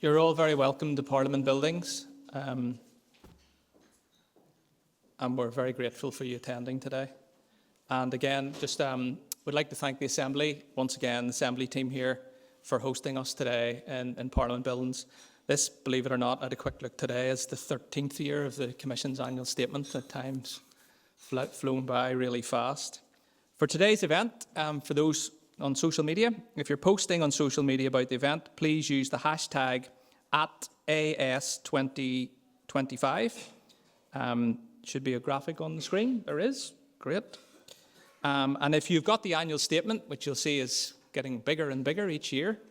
You're all very welcome to Parliament buildings, and we're very grateful for you attending today. And again, just would like to thank the Assembly, once again, the Assembly team here for hosting us today in Parliament buildings. This, believe it or not, I had a quick look today, is the 13th year of the Commission's annual statement. At times flown by really fast. For today's event, for those on social media, if you're posting on social media about the event, please use the hashtag @AS2025. Should be a graphic on the screen. There is. Great. And if you've got the annual statement, which you'll see is getting bigger and bigger each year,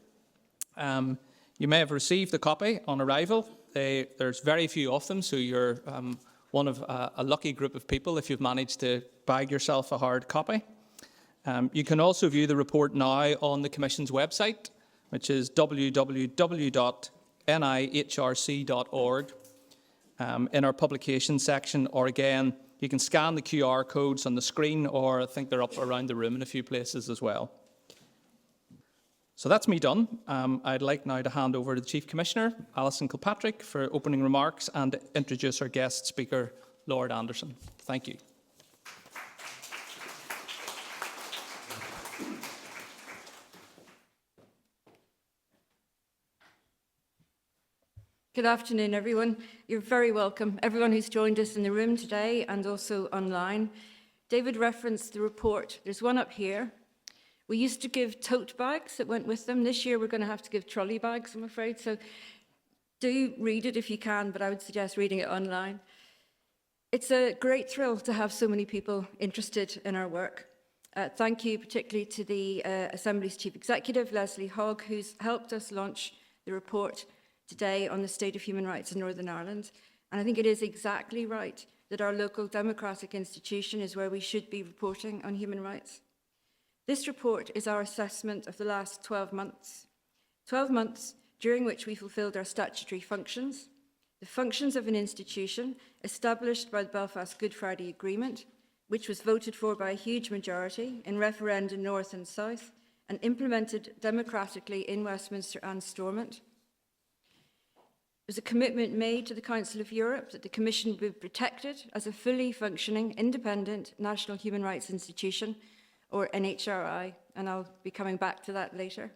you may have received a copy on arrival. There's very few of them, so you're one of a lucky group of people if you've managed to bag yourself a hard copy. You can also view the report now on the Commission's website, which is www.nihrc.org, in our publication section, or again, you can scan the QR codes on the screen, or I think they're up around the room in a few places as well. So that's me done. I'd like now to hand over to the Chief Commissioner, Alison Kilpatrick, for opening remarks and introduce our guest speaker, Lord Anderson. Thank you. Good afternoon, everyone. You're very welcome, everyone who's joined us in the room today and also online. David referenced the report. There's one up here. We used to give tote bags that went with them. This year we're going to have to give trolley bags, I'm afraid. So do read it if you can, but I would suggest reading it online. It's a great thrill to have so many people interested in our work. Thank you particularly to the Assembly's Chief Executive, Leslie Hogg, who's helped us launch the report today on the state of human rights in Northern Ireland. And I think it is exactly right that our local democratic institution is where we should be reporting on human rights. This report is our assessment of the last 12 months. 12 months during which we fulfilled our statutory functions, the functions of an institution established by the Belfast Good Friday Agreement, which was voted for by a huge majority in referenda North and South and implemented democratically in Westminster and Stormont. There was a commitment made to the Council of Europe that the Commission would be protected as a fully functioning, independent national human rights institution, or NIHRC, and I'll be coming back to that later.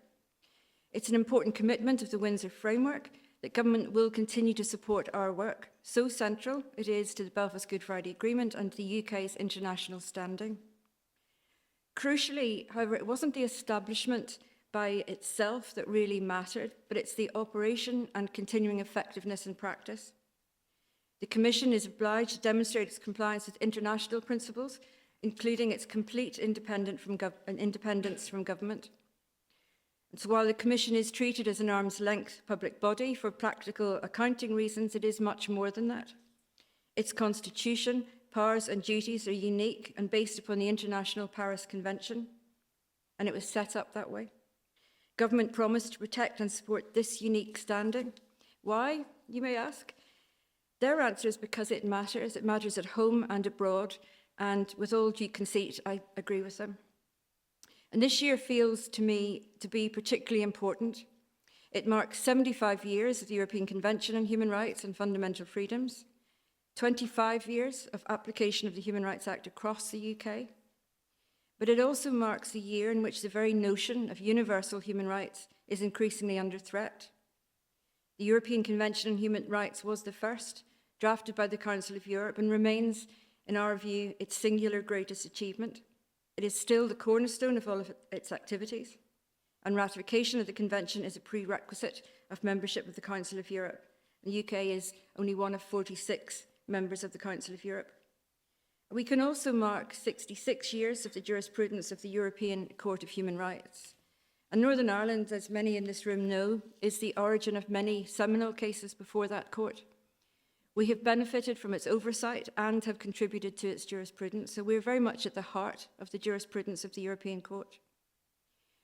It's an important commitment of the Windsor Framework that government will continue to support our work. So central it is to the Belfast Good Friday Agreement and the UK's international standing. Crucially, however, it wasn't the establishment by itself that really mattered, but it's the operation and continuing effectiveness in practice. The Commission is obliged to demonstrate its compliance with international principles, including its complete independence from government. And so while the Commission is treated as an arm's length public body for practical accounting reasons, it is much more than that. Its constitution, powers and duties are unique and based upon the International Paris Convention, and it was set up that way. Government promised to protect and support this unique standing. Why, you may ask? Their answer is because it matters. It matters at home and abroad, and with all due conceit, I agree with them. And this year feels to me to be particularly important. It marks 75 years of the European Convention on Human Rights and Fundamental Freedoms, 25 years of application of the Human Rights Act across the UK, but it also marks a year in which the very notion of universal human rights is increasingly under threat. The European Convention on Human Rights was the first, drafted by the Council of Europe, and remains, in our view, its singular greatest achievement. It is still the cornerstone of all of its activities, and ratification of the Convention is a prerequisite of membership of the Council of Europe. The UK is only one of 46 members of the Council of Europe. We can also mark 66 years of the jurisprudence of the European Court of Human Rights. And Northern Ireland, as many in this room know, is the origin of many seminal cases before that court. We have benefited from its oversight and have contributed to its jurisprudence, so we're very much at the heart of the jurisprudence of the European Court.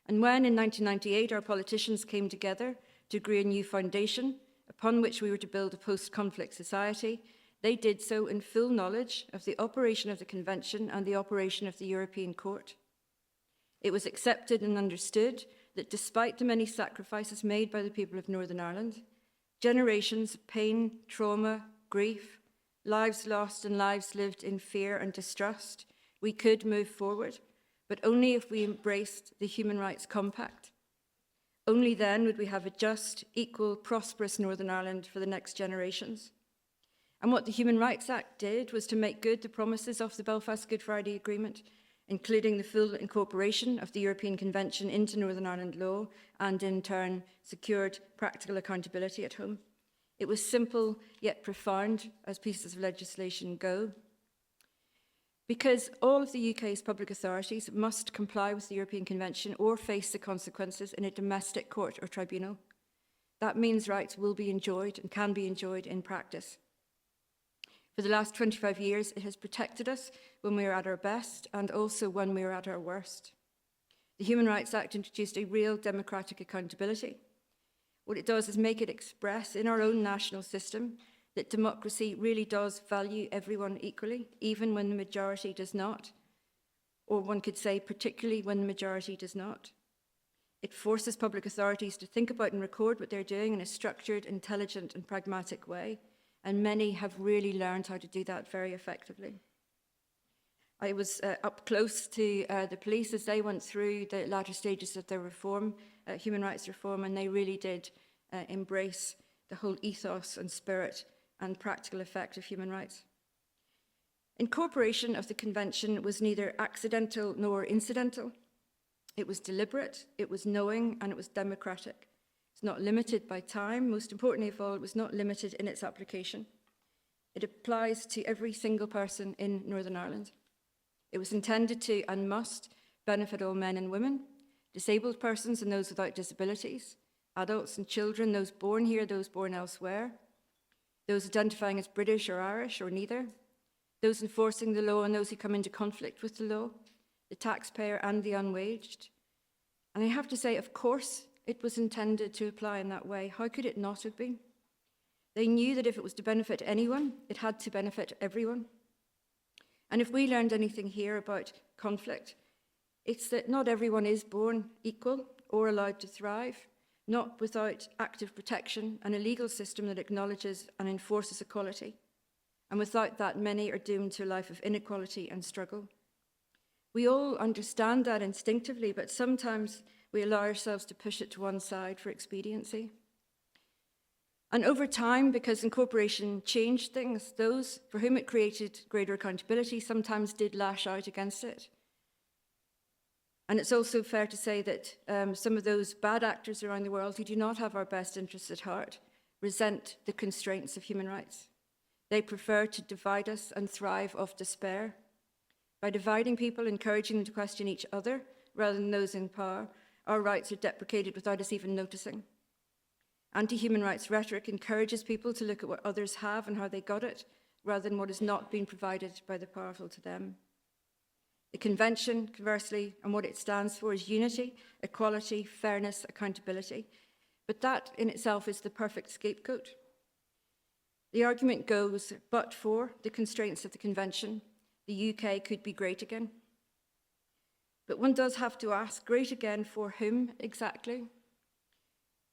And when, in 1998, our politicians came together to agree a new foundation upon which we were to build a post-conflict society, they did so in full knowledge of the operation of the Convention and the operation of the European Court. It was accepted and understood that despite the many sacrifices made by the people of Northern Ireland, generations of pain, trauma, grief, lives lost and lives lived in fear and distrust, we could move forward, but only if we embraced the Human Rights Compact. Only then would we have a just, equal, prosperous Northern Ireland for the next generations. And what the Human Rights Act did was to make good the promises of the Belfast Good Friday Agreement, including the full incorporation of the European Convention into Northern Ireland law, and in turn secured practical accountability at home. It was simple yet profound as pieces of legislation go. Because all of the UK's public authorities must comply with the European Convention or face the consequences in a domestic court or tribunal. That means rights will be enjoyed and can be enjoyed in practice. For the last 25 years, it has protected us when we are at our best and also when we are at our worst. The Human Rights Act introduced a real democratic accountability. What it does is make it express in our own national system that democracy really does value everyone equally, even when the majority does not, or one could say particularly when the majority does not. It forces public authorities to think about and record what they're doing in a structured, intelligent and pragmatic way, and many have really learned how to do that very effectively. I was up close to the police as they went through the latter stages of their reform, human rights reform, and they really did embrace the whole ethos and spirit and practical effect of human rights. Incorporation of the Convention was neither accidental nor incidental. It was deliberate, it was knowing, and it was democratic. It's not limited by time. Most importantly of all, it was not limited in its application. It applies to every single person in Northern Ireland. It was intended to and must benefit all men and women, disabled persons and those without disabilities, adults and children, those born here, those born elsewhere, those identifying as British or Irish or neither, those enforcing the law and those who come into conflict with the law, the taxpayer and the unwaged. And I have to say, of course, it was intended to apply in that way. How could it not have been? They knew that if it was to benefit anyone, it had to benefit everyone. And if we learned anything here about conflict, it's that not everyone is born equal or allowed to thrive, not without active protection and a legal system that acknowledges and enforces equality. And without that, many are doomed to a life of inequality and struggle. We all understand that instinctively, but sometimes we allow ourselves to push it to one side for expediency. And over time, because incorporation changed things, those for whom it created greater accountability sometimes did lash out against it. And it's also fair to say that some of those bad actors around the world who do not have our best interests at heart resent the constraints of human rights. They prefer to divide us and thrive off despair. By dividing people, encouraging them to question each other rather than those in power, our rights are deprecated without us even noticing. Anti-human rights rhetoric encourages people to look at what others have and how they got it, rather than what has not been provided by the powerful to them. The Convention, conversely, and what it stands for is unity, equality, fairness, accountability. But that in itself is the perfect scapegoat. The argument goes, but for the constraints of the Convention, the UK could be great again. But one does have to ask, great again for whom exactly?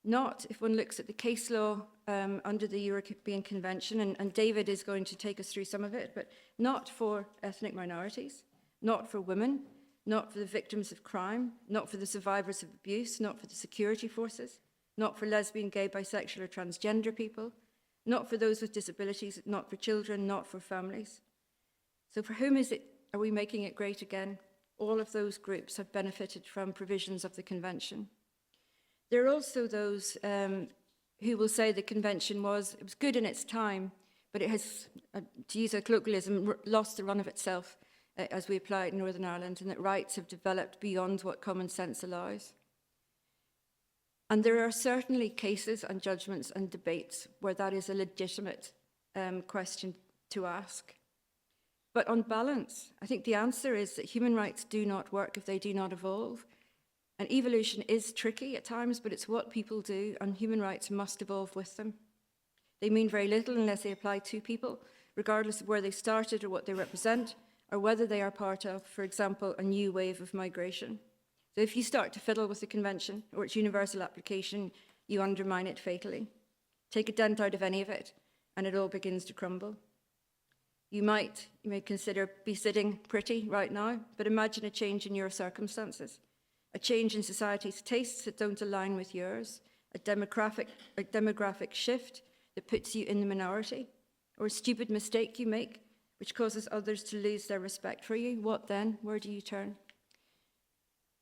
Not if one looks at the case law under the European Convention, and David is going to take us through some of it, but not for ethnic minorities, not for women, not for the victims of crime, not for the survivors of abuse, not for the security forces, not for lesbian, gay, bisexual or transgender people, not for those with disabilities, not for children, not for families. So for whom are we making it great again? All of those groups have benefited from provisions of the Convention. There are also those who will say the Convention was good in its time, but it has, to use a colloquialism, lost the run of itself as we apply it in Northern Ireland, and that rights have developed beyond what common sense allows. And there are certainly cases and judgments and debates where that is a legitimate question to ask. But on balance, I think the answer is that human rights do not work if they do not evolve. And evolution is tricky at times, but it's what people do, and human rights must evolve with them. They mean very little unless they apply to people, regardless of where they started or what they represent, or whether they are part of, for example, a new wave of migration. So if you start to fiddle with the Convention or its universal application, you undermine it fatally. Take a dent out of any of it, and it all begins to crumble. You may consider be sitting pretty right now, but imagine a change in your circumstances, a change in society's tastes that don't align with yours, a demographic shift that puts you in the minority, or a stupid mistake you make which causes others to lose their respect for you. What then? Where do you turn?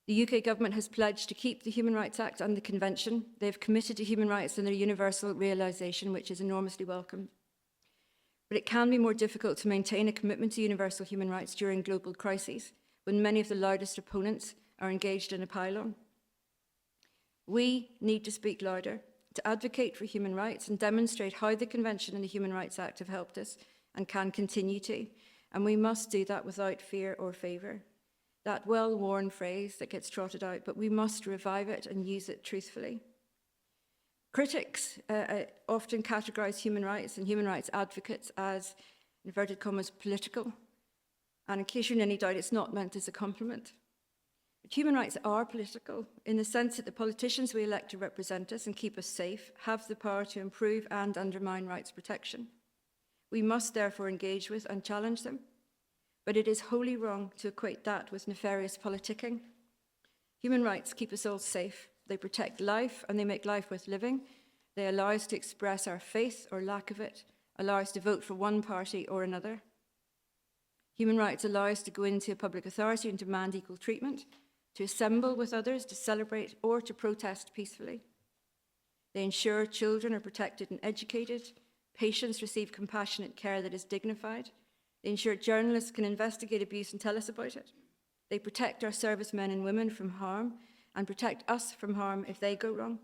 The UK government has pledged to keep the Human Rights Act and the Convention. They have committed to human rights and their universal realisation, which is enormously welcomed. But it can be more difficult to maintain a commitment to universal human rights during global crises, when many of the loudest opponents are engaged in a pile-on. We need to speak louder, to advocate for human rights and demonstrate how the Convention and the Human Rights Act have helped us and can continue to. And we must do that without fear or favour. That well-worn phrase that gets trotted out, but we must revive it and use it truthfully. Critics often categorise human rights and human rights advocates as, inverted commas, political. And in case you're in any doubt, it's not meant as a compliment. But human rights are political in the sense that the politicians we elect to represent us and keep us safe have the power to improve and undermine rights protection. We must therefore engage with and challenge them. But it is wholly wrong to equate that with nefarious politicking. Human rights keep us all safe. They protect life and they make life worth living. They allow us to express our faith or lack of it, allow us to vote for one party or another. Human rights allow us to go into a public authority and demand equal treatment, to assemble with others, to celebrate or to protest peacefully. They ensure children are protected and educated, patients receive compassionate care that is dignified. They ensure journalists can investigate abuse and tell us about it. They protect our servicemen and women from harm and protect us from harm if they go wrong.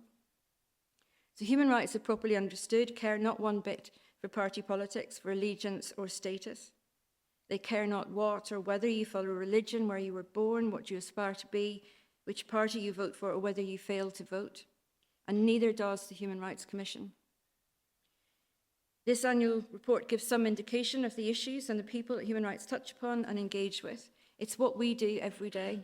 So human rights, if properly understood, care not one bit for party politics, for allegiance or status. They care not what or whether you follow religion, where you were born, what you aspire to be, which party you vote for, or whether you fail to vote. And neither does the Human Rights Commission. This annual report gives some indication of the issues and the people that human rights touch upon and engage with. It's what we do every day.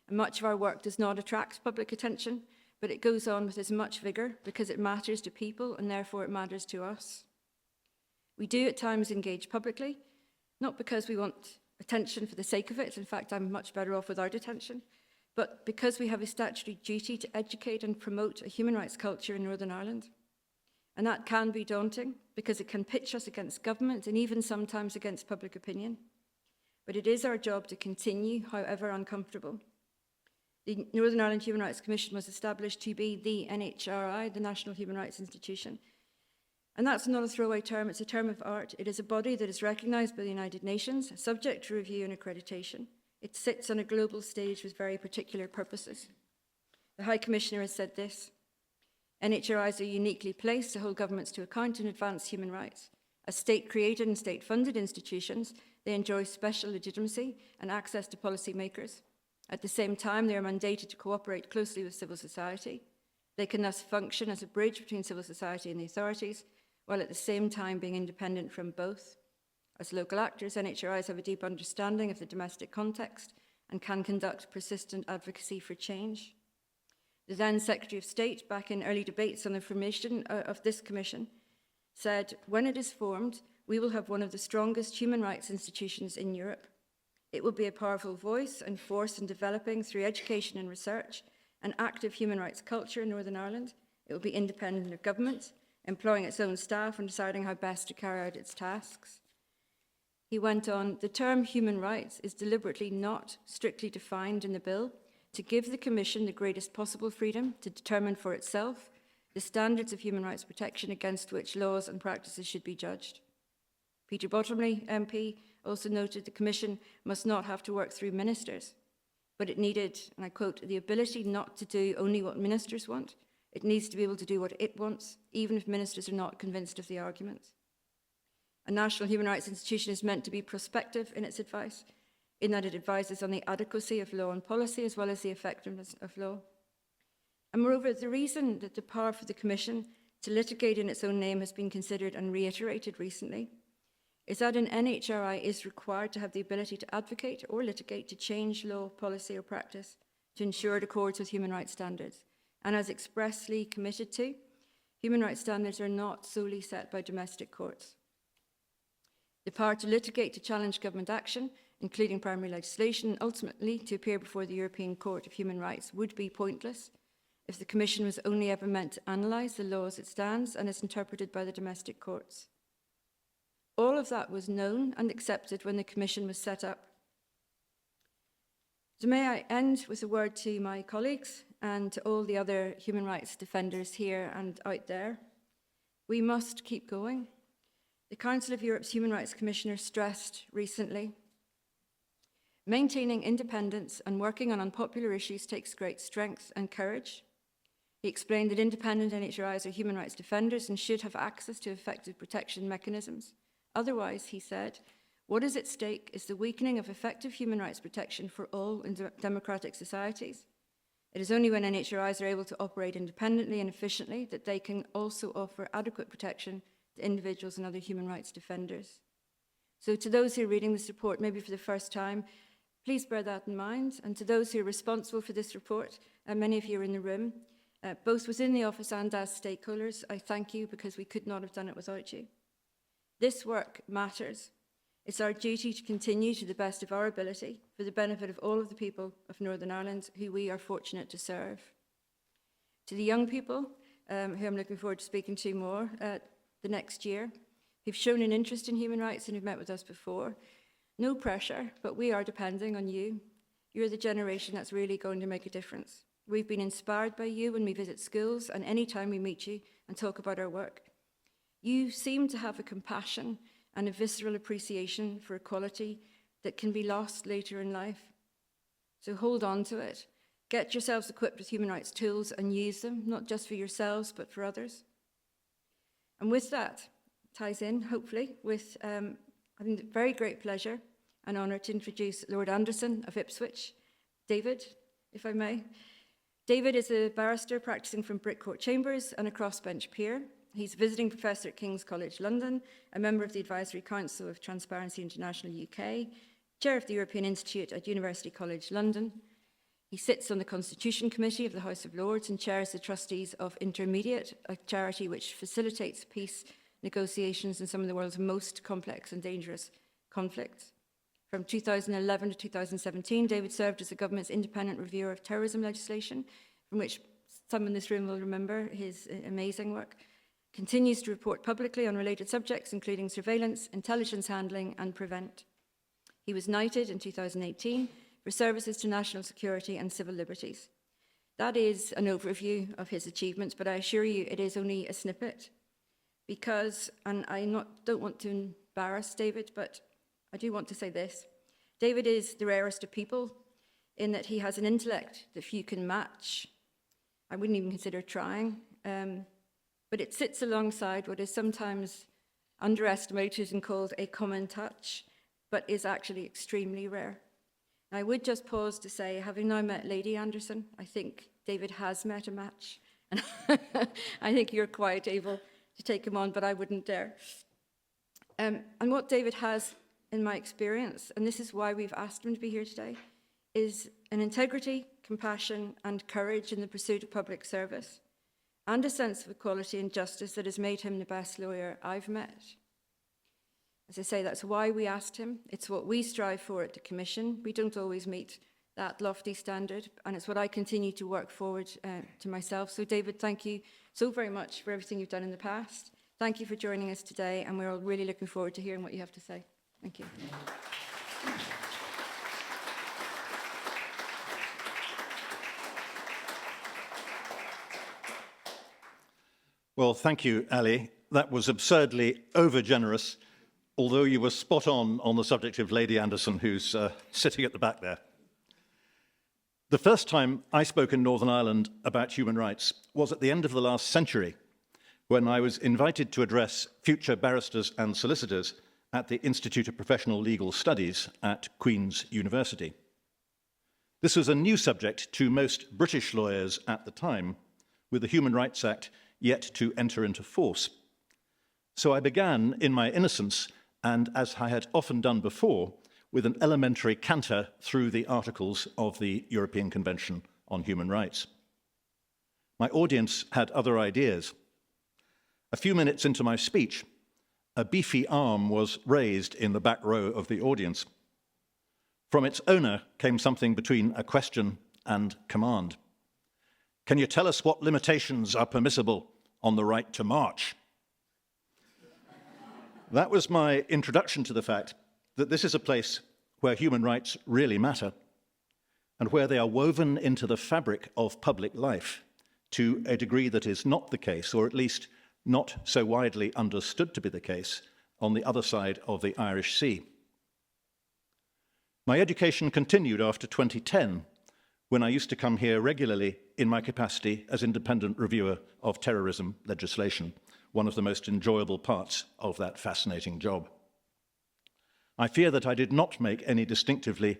And much of our work does not attract public attention, but it goes on with as much vigour because it matters to people and therefore it matters to us. We do at times engage publicly, not because we want attention for the sake of it. In fact, I'm much better off without attention, but because we have a statutory duty to educate and promote a human rights culture in Northern Ireland. And that can be daunting because it can pitch us against government and even sometimes against public opinion. But it is our job to continue, however uncomfortable. The Northern Ireland Human Rights Commission was established to be the NIHRC, the National Human Rights Institution. And that's not a throwaway term, it's a term of art. It is a body that is recognised by the United Nations, subject to review and accreditation. It sits on a global stage with very particular purposes. The High Commissioner has said this: NHRIs are uniquely placed to hold governments to account and advance human rights. As state-created and state-funded institutions, they enjoy special legitimacy and access to policymakers. At the same time, they are mandated to cooperate closely with civil society. They can thus function as a bridge between civil society and the authorities, while at the same time being independent from both. As local actors, NHRIs have a deep understanding of the domestic context and can conduct persistent advocacy for change. The then Secretary of State, back in early debates on the formation of this commission, said, "When it is formed, we will have one of the strongest human rights institutions in Europe. It will be a powerful voice and force in developing, through education and research, an active human rights culture in Northern Ireland. It will be independent of government, employing its own staff and deciding how best to carry out its tasks." He went on, "The term human rights is deliberately not strictly defined in the bill to give the Commission the greatest possible freedom to determine for itself the standards of human rights protection against which laws and practices should be judged." Peter Bottomley, MP, also noted the Commission must not have to work through ministers, but it needed, and I quote, "the ability not to do only what ministers want. It needs to be able to do what it wants, even if ministers are not convinced of the arguments." A national human rights institution is meant to be prospective in its advice, in that it advises on the adequacy of law and policy as well as the effectiveness of law. And moreover, the reason that the power for the Commission to litigate in its own name has been considered and reiterated recently is that an NHRI is required to have the ability to advocate or litigate to change law, policy or practice to ensure it accords with human rights standards. And as expressly committed to, Human rights standards are not solely set by domestic courts. The power to litigate to challenge government action, including primary legislation, and ultimately to appear before the European Court of Human Rights would be pointless if the Commission was only ever meant to analyse the law as it stands and as interpreted by the domestic courts. All of that was known and accepted when the Commission was set up. So may I end with a word to my colleagues and to all the other human rights defenders here and out there. We must keep going. The Council of Europe's Human Rights Commissioner stressed recently, maintaining independence and working on unpopular issues takes great strength and courage. He explained that independent NIHRCs are human rights defenders and should have access to effective protection mechanisms. Otherwise, he said, what is at stake is the weakening of effective human rights protection for all in democratic societies. It is only when NIHRCs are able to operate independently and efficiently that they can also offer adequate protection to individuals and other human rights defenders. So to those who are reading this report, maybe for the first time, please bear that in mind. And to those who are responsible for this report, many of you are in the room, both within the office and as stakeholders, I thank you because we could not have done it without you. This work matters. It's our duty to continue to the best of our ability for the benefit of all of the people of Northern Ireland who we are fortunate to serve. To the young people, who I'm looking forward to speaking to more the next year, who've shown an interest in human rights and who've met with us before, no pressure, but we are depending on you. You're the generation that's really going to make a difference. We've been inspired by you when we visit schools and any time we meet you and talk about our work. You seem to have a compassion and a visceral appreciation for equality that can be lost later in life. So hold on to it. Get yourselves equipped with human rights tools and use them, not just for yourselves, but for others. And with that, ties in, hopefully, with having the very great pleasure and honour to introduce Lord Anderson of Ipswich. David, if I may. David is a barrister practising from Brickcourt Chambers and a crossbench peer. He's a visiting professor at King's College London, a member of the Advisory Council of Transparency International UK, chair of the European Institute at University College London. He sits on the Constitution Committee of the House of Lords and chairs the trustees of Intermediate, a charity which facilitates peace negotiations in some of the world's most complex and dangerous conflicts. From 2011 to 2017, David served as the government's independent reviewer of terrorism legislation, from which some in this room will remember his amazing work. Continues to report publicly on related subjects, including surveillance, intelligence handling, and prevent. He was knighted in 2018 for services to national security and civil liberties. That is an overview of his achievements, but I assure you it is only a snippet. Because, and I don't want to embarrass David, but I do want to say this. David is the rarest of people in that he has an intellect that few can match. I wouldn't even consider trying. But it sits alongside what is sometimes underestimated and called a common touch, but is actually extremely rare. And I would just pause to say, having now met Lady Anderson, I think David has met a match. And I think you're quite able to take him on, but I wouldn't dare. And what David has, in my experience, and this is why we've asked him to be here today, is an integrity, compassion, and courage in the pursuit of public service, and a sense of equality and justice that has made him the best lawyer I've met. As I say, that's why we asked him. It's what we strive for at the Commission. We don't always meet that lofty standard, and it's what I continue to work forward to myself. So David, thank you so very much for everything you've done in the past. Thank you for joining us today, and we're all really looking forward to hearing what you have to say. Thank you. Well, thank you, Ali. That was absurdly over-generous, although you were spot on the subject of Lady Anderson, who's sitting at the back there. The first time I spoke in Northern Ireland about human rights was at the end of the last century, when I was invited to address future barristers and solicitors at the Institute of Professional Legal Studies at Queen's University. This was a new subject to most British lawyers at the time, with the Human Rights Act yet to enter into force. So I began, in my innocence, and as I had often done before, with an elementary canter through the articles of the European Convention on Human Rights. My audience had other ideas. A few minutes into my speech, a beefy arm was raised in the back row of the audience. From its owner came something between a question and command. "Can you tell us what limitations are permissible on the right to march?" That was my introduction to the fact that this is a place where human rights really matter and where they are woven into the fabric of public life to a degree that is not the case, or at least not so widely understood to be the case, on the other side of the Irish Sea. My education continued after 2010, when I used to come here regularly in my capacity as independent reviewer of terrorism legislation, one of the most enjoyable parts of that fascinating job. I fear that I did not make any distinctively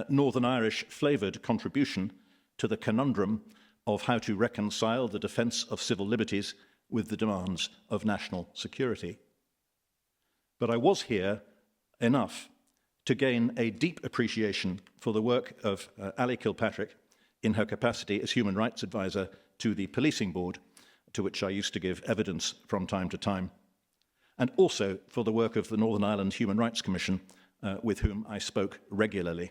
Northern Irish flavoured contribution to the conundrum of how to reconcile the defence of civil liberties with the demands of national security. But I was here enough to gain a deep appreciation for the work of Ali Kilpatrick in her capacity as Human Rights Advisor to the Policing Board, to which I used to give evidence from time to time, and also for the work of the Northern Ireland Human Rights Commission, with whom I spoke regularly.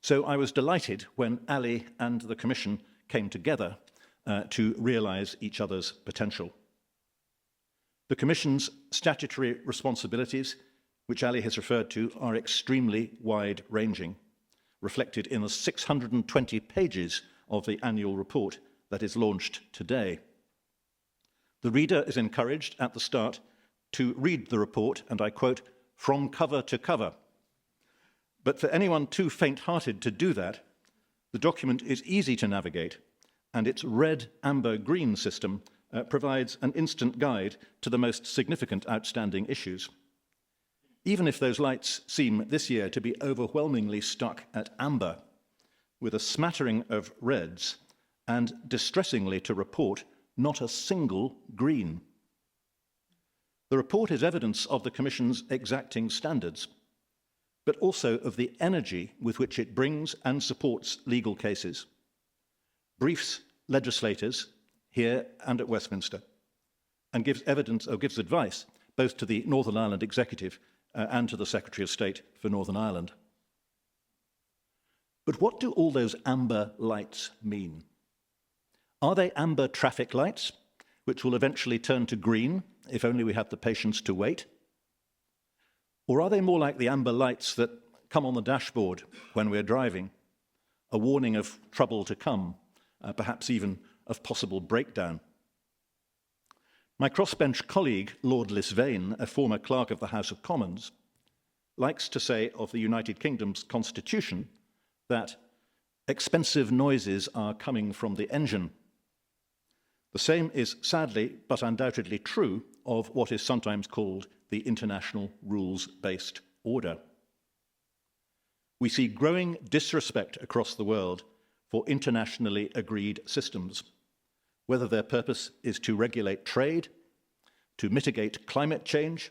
So I was delighted when Ali and the Commission came together to realise each other's potential. The Commission's statutory responsibilities, which Ali has referred to, are extremely wide-ranging, reflected in the 620 pages of the annual report that is launched today. The reader is encouraged at the start to read the report, and I quote, "from cover to cover." But for anyone too faint-hearted to do that, the document is easy to navigate, and its red, amber, green system provides an instant guide to the most significant outstanding issues. Even if those lights seem this year to be overwhelmingly stuck at amber, with a smattering of reds, and distressingly to report, not a single green. The report is evidence of the Commission's exacting standards, but also of the energy with which it brings and supports legal cases, briefs legislators here and at Westminster, and gives advice both to the Northern Ireland Executive and to the Secretary of State for Northern Ireland. But what do all those amber lights mean? Are they amber traffic lights, which will eventually turn to green if only we have the patience to wait? Or are they more like the amber lights that come on the dashboard when we're driving, a warning of trouble to come, perhaps even of possible breakdown? My crossbench colleague, Lord Lisvane, a former clerk of the House of Commons, likes to say of the United Kingdom's constitution that expensive noises are coming from the engine. The same is sadly but undoubtedly true of what is sometimes called the international rules-based order. We see growing disrespect across the world for internationally agreed systems, whether their purpose is to regulate trade, to mitigate climate change,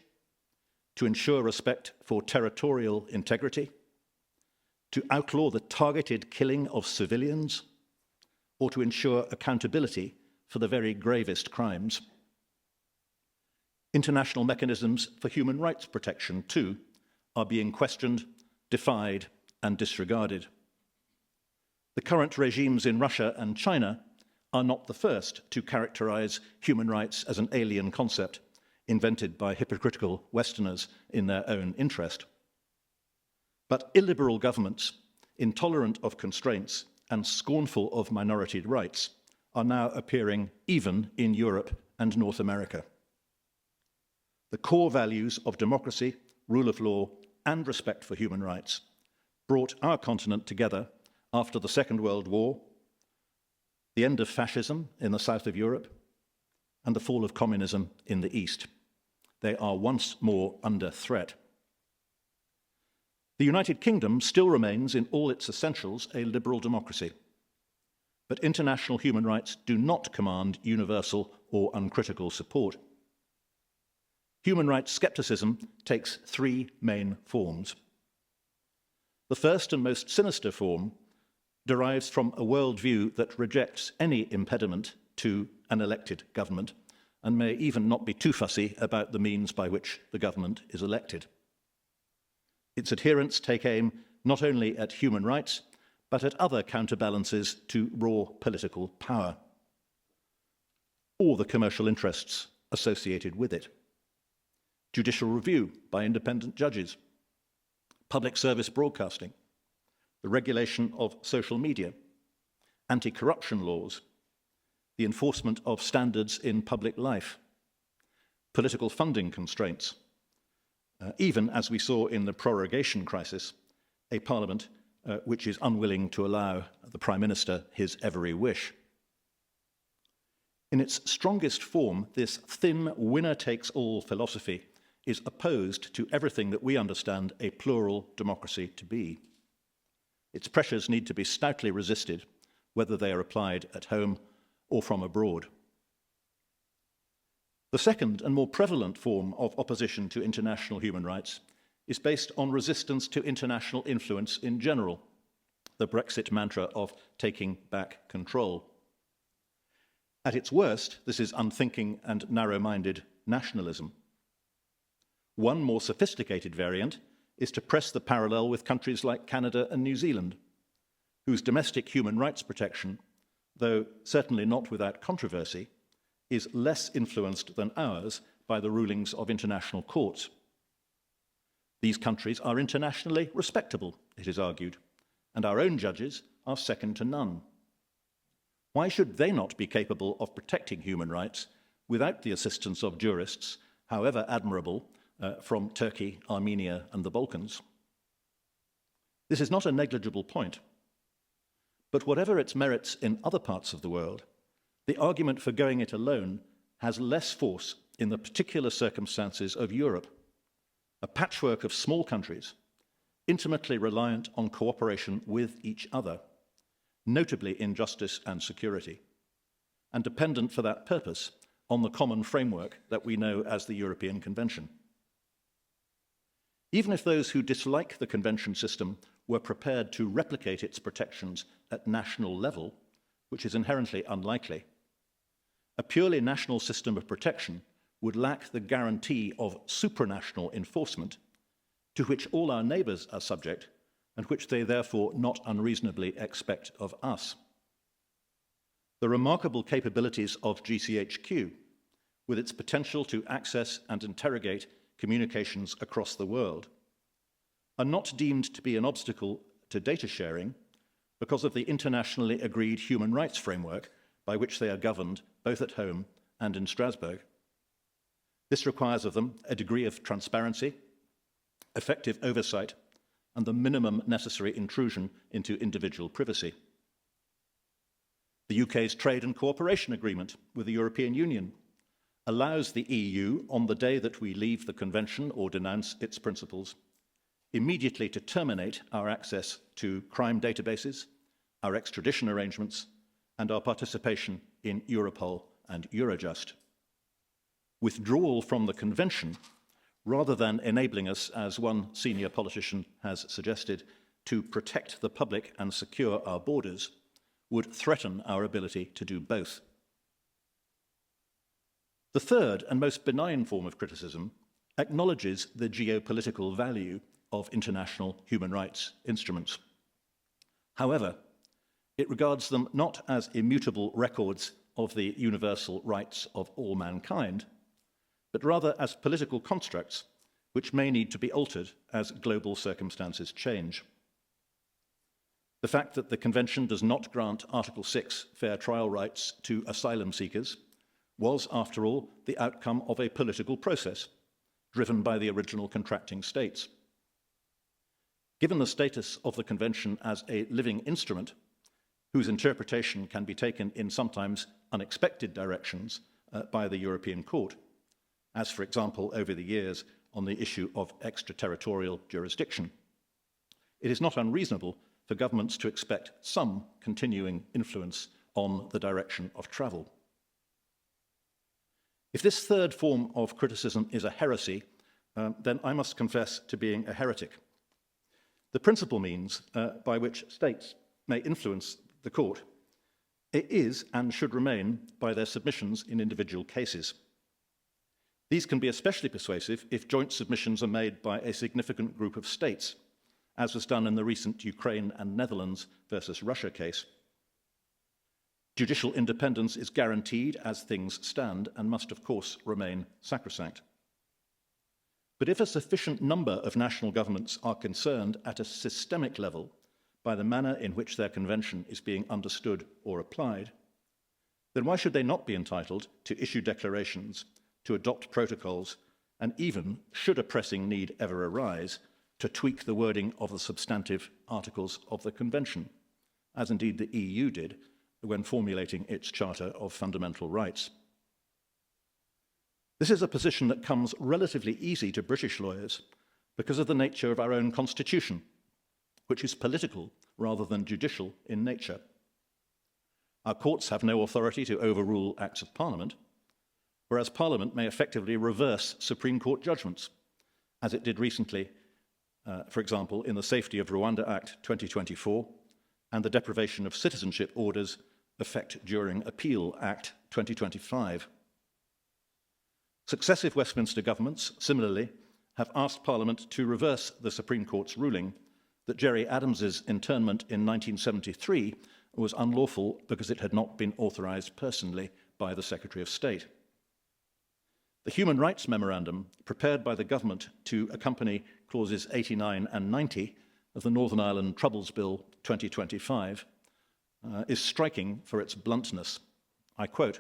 to ensure respect for territorial integrity, to outlaw the targeted killing of civilians, or to ensure accountability for the very gravest crimes. International mechanisms for human rights protection, too, are being questioned, defied, and disregarded. The current regimes in Russia and China are not the first to characterize human rights as an alien concept invented by hypocritical Westerners in their own interest. But illiberal governments, intolerant of constraints and scornful of minority rights, are now appearing even in Europe and North America. The core values of democracy, rule of law, and respect for human rights brought our continent together after the Second World War, the end of fascism in the south of Europe, and the fall of communism in the East. They are once more under threat. The United Kingdom still remains, in all its essentials, a liberal democracy. But international human rights do not command universal or uncritical support. Human rights skepticism takes three main forms. The first and most sinister form derives from a worldview that rejects any impediment to an elected government, and may even not be too fussy about the means by which the government is elected. Its adherents take aim not only at human rights, but at other counterbalances to raw political power, or the commercial interests associated with it. Judicial review by independent judges, public service broadcasting, the regulation of social media, anti-corruption laws, the enforcement of standards in public life, political funding constraints, even, as we saw in the prorogation crisis, a parliament which is unwilling to allow the Prime Minister his every wish. In its strongest form, this thin winner-takes-all philosophy is opposed to everything that we understand a plural democracy to be. Its pressures need to be stoutly resisted, whether they are applied at home or from abroad. The second and more prevalent form of opposition to international human rights is based on resistance to international influence in general, the Brexit mantra of taking back control. At its worst, this is unthinking and narrow-minded nationalism. One more sophisticated variant is to press the parallel with countries like Canada and New Zealand, whose domestic human rights protection, though certainly not without controversy, is less influenced than ours by the rulings of international courts. These countries are internationally respectable, it is argued, and our own judges are second to none. Why should they not be capable of protecting human rights without the assistance of jurists, however admirable, from Turkey, Armenia, and the Balkans? This is not a negligible point, but whatever its merits in other parts of the world, the argument for going it alone has less force in the particular circumstances of Europe, a patchwork of small countries, intimately reliant on cooperation with each other, notably in justice and security, and dependent for that purpose on the common framework that we know as the European Convention. Even if those who dislike the Convention system were prepared to replicate its protections at national level, which is inherently unlikely, a purely national system of protection would lack the guarantee of supranational enforcement to which all our neighbours are subject and which they therefore not unreasonably expect of us. The remarkable capabilities of GCHQ, with its potential to access and interrogate communications across the world, are not deemed to be an obstacle to data sharing because of the internationally agreed human rights framework by which they are governed both at home and in Strasbourg. This requires of them a degree of transparency, effective oversight, and the minimum necessary intrusion into individual privacy. The UK's trade and cooperation agreement with the European Union allows the EU, on the day that we leave the Convention or denounce its principles, immediately to terminate our access to crime databases, our extradition arrangements, and our participation in Europol and Eurojust. Withdrawal from the Convention, rather than enabling us, as one senior politician has suggested, to protect the public and secure our borders, would threaten our ability to do both. The third and most benign form of criticism acknowledges the geopolitical value of international human rights instruments. However, it regards them not as immutable records of the universal rights of all mankind, but rather as political constructs which may need to be altered as global circumstances change. The fact that the Convention does not grant Article 6 fair trial rights to asylum seekers was, after all, the outcome of a political process driven by the original contracting states. Given the status of the Convention as a living instrument, whose interpretation can be taken in sometimes unexpected directions by the European Court, as, for example, over the years on the issue of extraterritorial jurisdiction, it is not unreasonable for governments to expect some continuing influence on the direction of travel. If this third form of criticism is a heresy, then I must confess to being a heretic. The principal means by which states may influence the court, it is and should remain by their submissions in individual cases. These can be especially persuasive if joint submissions are made by a significant group of states, as was done in the recent Ukraine and Netherlands versus Russia case. Judicial independence is guaranteed as things stand and must, of course, remain sacrosanct. But if a sufficient number of national governments are concerned at a systemic level by the manner in which their convention is being understood or applied, then why should they not be entitled to issue declarations, to adopt protocols, and even, should a pressing need ever arise, to tweak the wording of the substantive articles of the Convention, as indeed the EU did when formulating its Charter of Fundamental Rights? This is a position that comes relatively easy to British lawyers because of the nature of our own constitution, which is political rather than judicial in nature. Our courts have no authority to overrule acts of Parliament, whereas Parliament may effectively reverse Supreme Court judgments, as it did recently, for example, in the Safety of Rwanda Act 2024 and the Deprivation of Citizenship Orders Effect During Appeal Act 2025. Successive Westminster governments, similarly, have asked Parliament to reverse the Supreme Court's ruling that Gerry Adams's internment in 1973 was unlawful because it had not been authorised personally by the Secretary of State. The Human Rights Memorandum, prepared by the government to accompany clauses 89 and 90 of the Northern Ireland Troubles Bill 2025, is striking for its bluntness. I quote,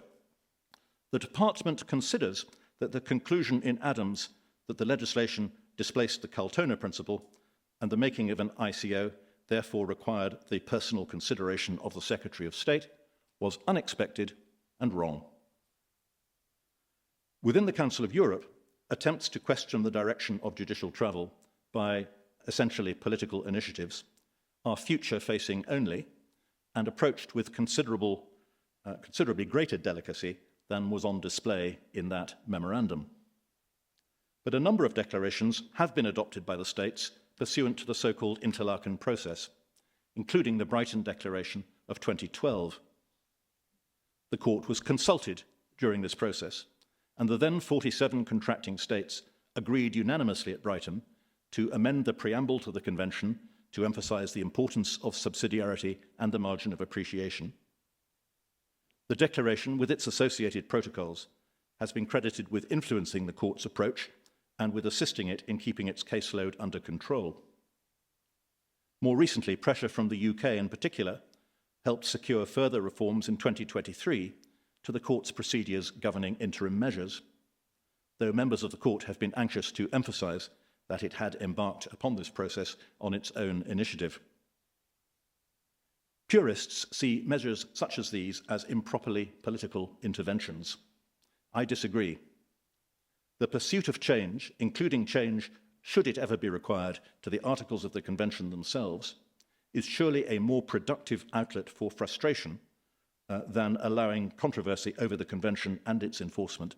"The Department considers that the conclusion in Adams that the legislation displaced the Kaltona principle and the making of an ICO therefore required the personal consideration of the Secretary of State was unexpected and wrong." Within the Council of Europe, attempts to question the direction of judicial travel by essentially political initiatives are future-facing only and approached with considerably greater delicacy than was on display in that memorandum. But a number of declarations have been adopted by the states pursuant to the so-called Interlaken process, including the Brighton Declaration of 2012. The court was consulted during this process, and the then 47 contracting states agreed unanimously at Brighton to amend the preamble to the Convention to emphasise the importance of subsidiarity and the margin of appreciation. The Declaration, with its associated protocols, has been credited with influencing the court's approach and with assisting it in keeping its caseload under control. More recently, pressure from the UK in particular helped secure further reforms in 2023 to the court's procedures governing interim measures, though members of the court have been anxious to emphasise that it had embarked upon this process on its own initiative. Purists see measures such as these as improperly political interventions. I disagree. The pursuit of change, including change, should it ever be required, to the articles of the Convention themselves, is surely a more productive outlet for frustration than allowing controversy over the Convention and its enforcement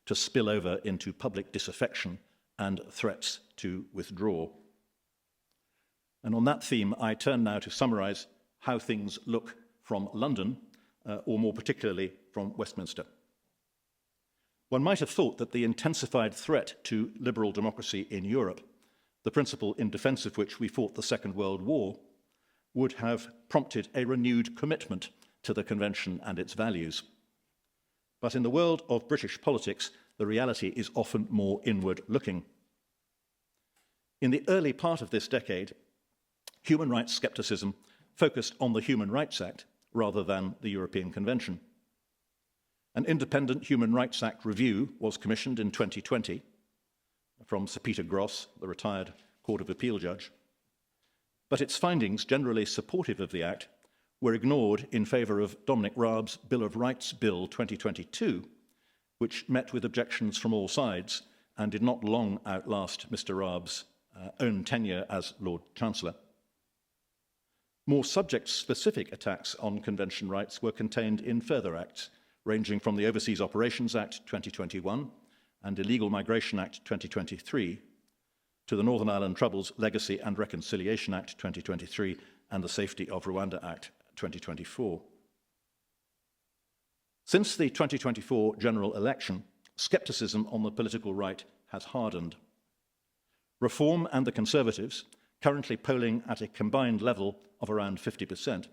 to spill over into public disaffection and threats to withdraw. And on that theme, I turn now to summarise how things look from London, or more particularly from Westminster. One might have thought that the intensified threat to liberal democracy in Europe, the principle in defence of which we fought the Second World War, would have prompted a renewed commitment to the Convention and its values. But in the world of British politics, the reality is often more inward-looking. In the early part of this decade, human rights scepticism focused on the Human Rights Act rather than the European Convention. An independent Human Rights Act review was commissioned in 2020 from Sir Peter Gross, the retired Court of Appeal judge, but its findings, generally supportive of the Act, were ignored in favour of Dominic Raab's Bill of Rights Bill 2022, which met with objections from all sides and did not long outlast Mr. Raab's own tenure as Lord Chancellor. More subject-specific attacks on Convention rights were contained in further acts, ranging from the Overseas Operations Act 2021 and Illegal Migration Act 2023 to the Northern Ireland Troubles Legacy and Reconciliation Act 2023 and the Safety of Rwanda Act 2024. Since the 2024 general election, scepticism on the political right has hardened. Reform and the Conservatives, currently polling at a combined level of around 50%,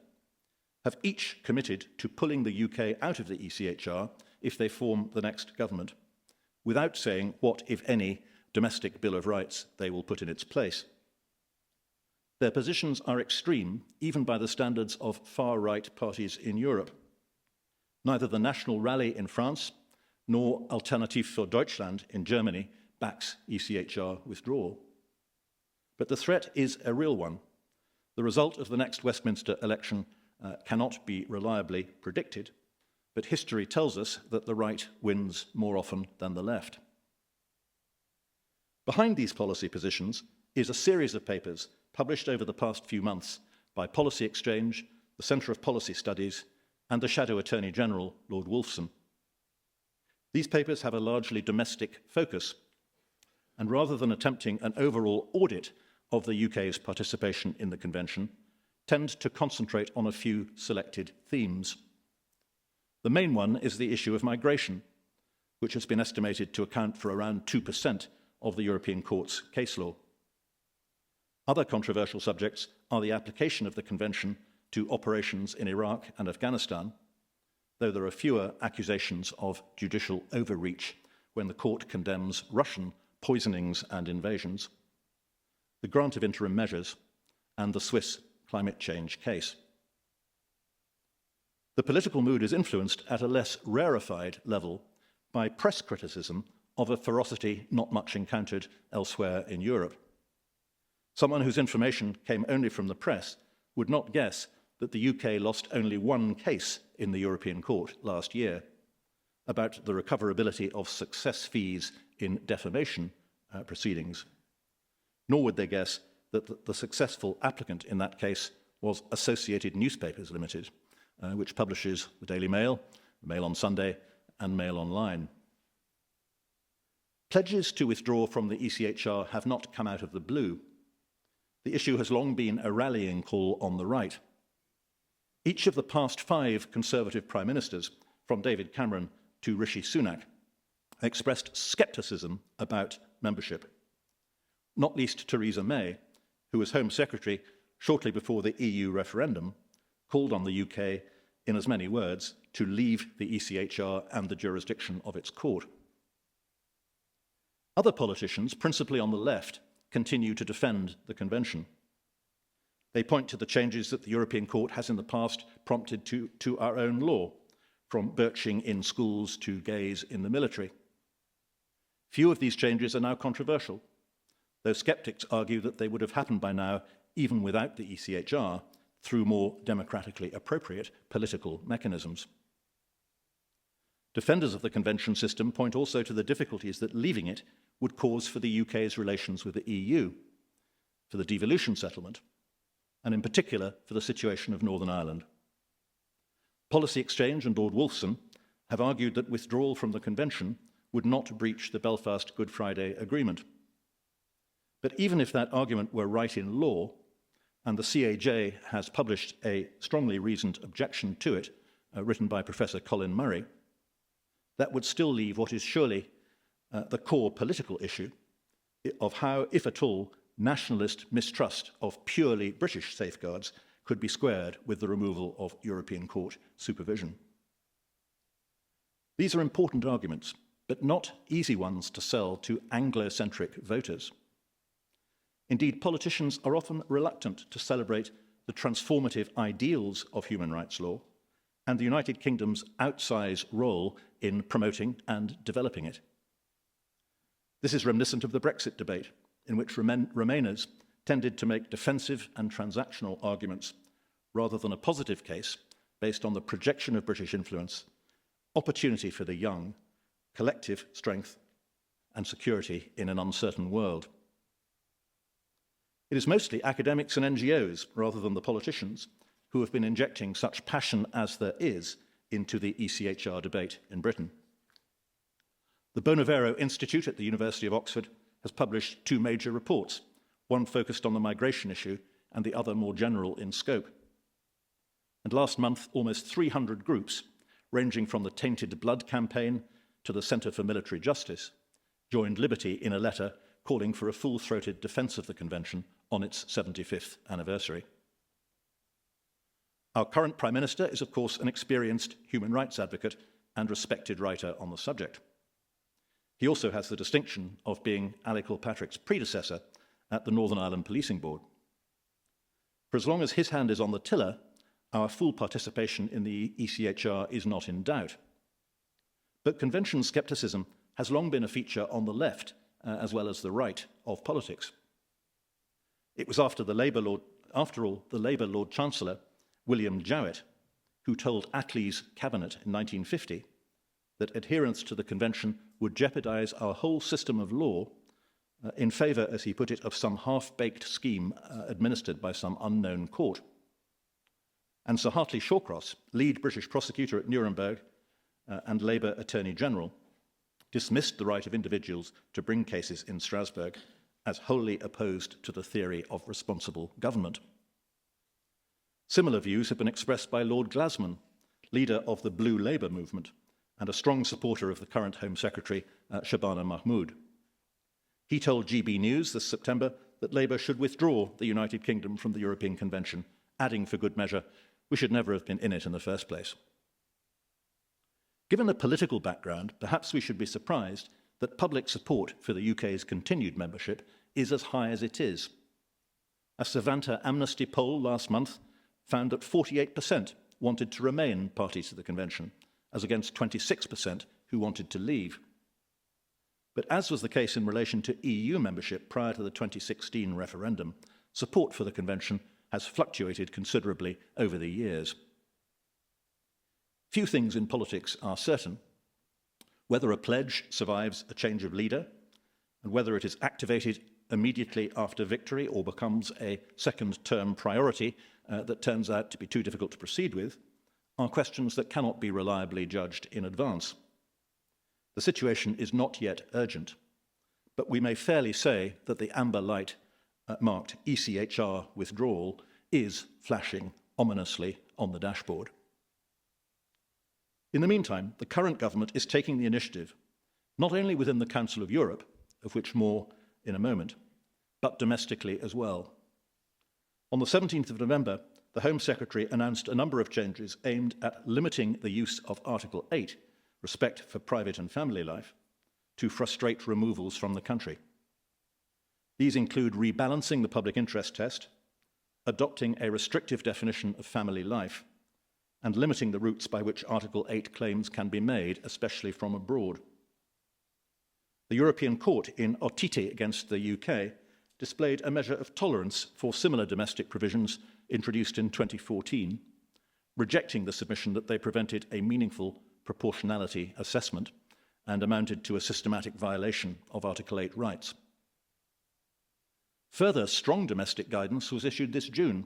have each committed to pulling the UK out of the ECHR if they form the next government, without saying what, if any, domestic Bill of Rights they will put in its place. Their positions are extreme, even by the standards of far-right parties in Europe. Neither the National Rally in France nor Alternative für Deutschland in Germany backs ECHR withdrawal. But the threat is a real one. The result of the next Westminster election cannot be reliably predicted, but history tells us that the right wins more often than the left. Behind these policy positions is a series of papers published over the past few months by Policy Exchange, the Centre of Policy Studies, and the Shadow Attorney General, Lord Wolfson. These papers have a largely domestic focus, and rather than attempting an overall audit of the UK's participation in the Convention, tend to concentrate on a few selected themes. The main one is the issue of migration, which has been estimated to account for around 2% of the European Court's case law. Other controversial subjects are the application of the Convention to operations in Iraq and Afghanistan, though there are fewer accusations of judicial overreach when the court condemns Russian poisonings and invasions, the grant of interim measures, and the Swiss climate change case. The political mood is influenced at a less rarefied level by press criticism of a ferocity not much encountered elsewhere in Europe. Someone whose information came only from the press would not guess that the UK lost only one case in the European Court last year about the recoverability of success fees in defamation proceedings. Nor would they guess that the successful applicant in that case was Associated Newspapers Limited, which publishes the Daily Mail, Mail on Sunday, and Mail Online. Pledges to withdraw from the ECHR have not come out of the blue. The issue has long been a rallying call on the right. Each of the past 5 Conservative Prime Ministers, from David Cameron to Rishi Sunak, expressed scepticism about membership. Not least Theresa May, who was Home Secretary shortly before the EU referendum, called on the UK, in as many words, to leave the ECHR and the jurisdiction of its court. Other politicians, principally on the left, continue to defend the Convention. They point to the changes that the European Court has in the past prompted to our own law, from birching in schools to gays in the military. Few of these changes are now controversial, though sceptics argue that they would have happened by now, even without the ECHR, through more democratically appropriate political mechanisms. Defenders of the Convention system point also to the difficulties that leaving it would cause for the UK's relations with the EU, for the devolution settlement, and in particular for the situation of Northern Ireland. Policy Exchange and Lord Wolfson have argued that withdrawal from the Convention would not breach the Belfast Good Friday Agreement. But even if that argument were right in law, and the CAJ has published a strongly reasoned objection to it, written by Professor Colin Murray, that would still leave what is surely the core political issue of how, if at all, nationalist mistrust of purely British safeguards could be squared with the removal of European Court supervision. These are important arguments, but not easy ones to sell to Anglo-centric voters. Indeed, politicians are often reluctant to celebrate the transformative ideals of human rights law and the United Kingdom's outsized role in promoting and developing it. This is reminiscent of the Brexit debate, in which Remainers tended to make defensive and transactional arguments rather than a positive case based on the projection of British influence, opportunity for the young, collective strength, and security in an uncertain world. It is mostly academics and NGOs, rather than the politicians, who have been injecting such passion as there is into the ECHR debate in Britain. The Bonavero Institute at the University of Oxford has published 2 major reports, one focused on the migration issue and the other more general in scope. And last month, almost 300 groups, ranging from the Tainted Blood campaign to the Centre for Military Justice, joined Liberty in a letter calling for a full-throated defence of the Convention on its 75th anniversary. Our current Prime Minister is, of course, an experienced human rights advocate and respected writer on the subject. He also has the distinction of being Ali Kilpatrick's predecessor at the Northern Ireland Policing Board. For as long as his hand is on the tiller, our full participation in the ECHR is not in doubt. But convention scepticism has long been a feature on the left as well as the right of politics. It was after all, the Labour Lord Chancellor, William Jowett, who told Attlee's cabinet in 1950 that adherence to the convention would jeopardise our whole system of law in favour, as he put it, of some half-baked scheme administered by some unknown court. And Sir Hartley Shawcross, lead British prosecutor at Nuremberg and Labour Attorney General, dismissed the right of individuals to bring cases in Strasbourg as wholly opposed to the theory of responsible government. Similar views have been expressed by Lord Glasman, leader of the Blue Labour movement and a strong supporter of the current Home Secretary, Shabana Mahmood. He told GB News this September that Labour should withdraw the United Kingdom from the European Convention, adding for good measure, we should never have been in it in the first place. Given the political background, perhaps we should be surprised that public support for the UK's continued membership is as high as it is. A Savanta Amnesty poll last month found that 48% wanted to remain parties to the Convention, as against 26% who wanted to leave. But as was the case in relation to EU membership prior to the 2016 referendum, support for the Convention has fluctuated considerably over the years. Few things in politics are certain. Whether a pledge survives a change of leader, and whether it is activated immediately after victory or becomes a second-term priority that turns out to be too difficult to proceed with, are questions that cannot be reliably judged in advance. The situation is not yet urgent, but we may fairly say that the amber light marked ECHR withdrawal is flashing ominously on the dashboard. In the meantime, the current government is taking the initiative, not only within the Council of Europe, of which more in a moment, but domestically as well. On the 17th of November, the Home Secretary announced a number of changes aimed at limiting the use of Article 8, respect for private and family life, to frustrate removals from the country. These include rebalancing the public interest test, adopting a restrictive definition of family life, and limiting the routes by which Article 8 claims can be made, especially from abroad. The European Court in Otiti against the UK displayed a measure of tolerance for similar domestic provisions introduced in 2014, rejecting the submission that they prevented a meaningful proportionality assessment and amounted to a systematic violation of Article 8 rights. Further strong domestic guidance was issued this June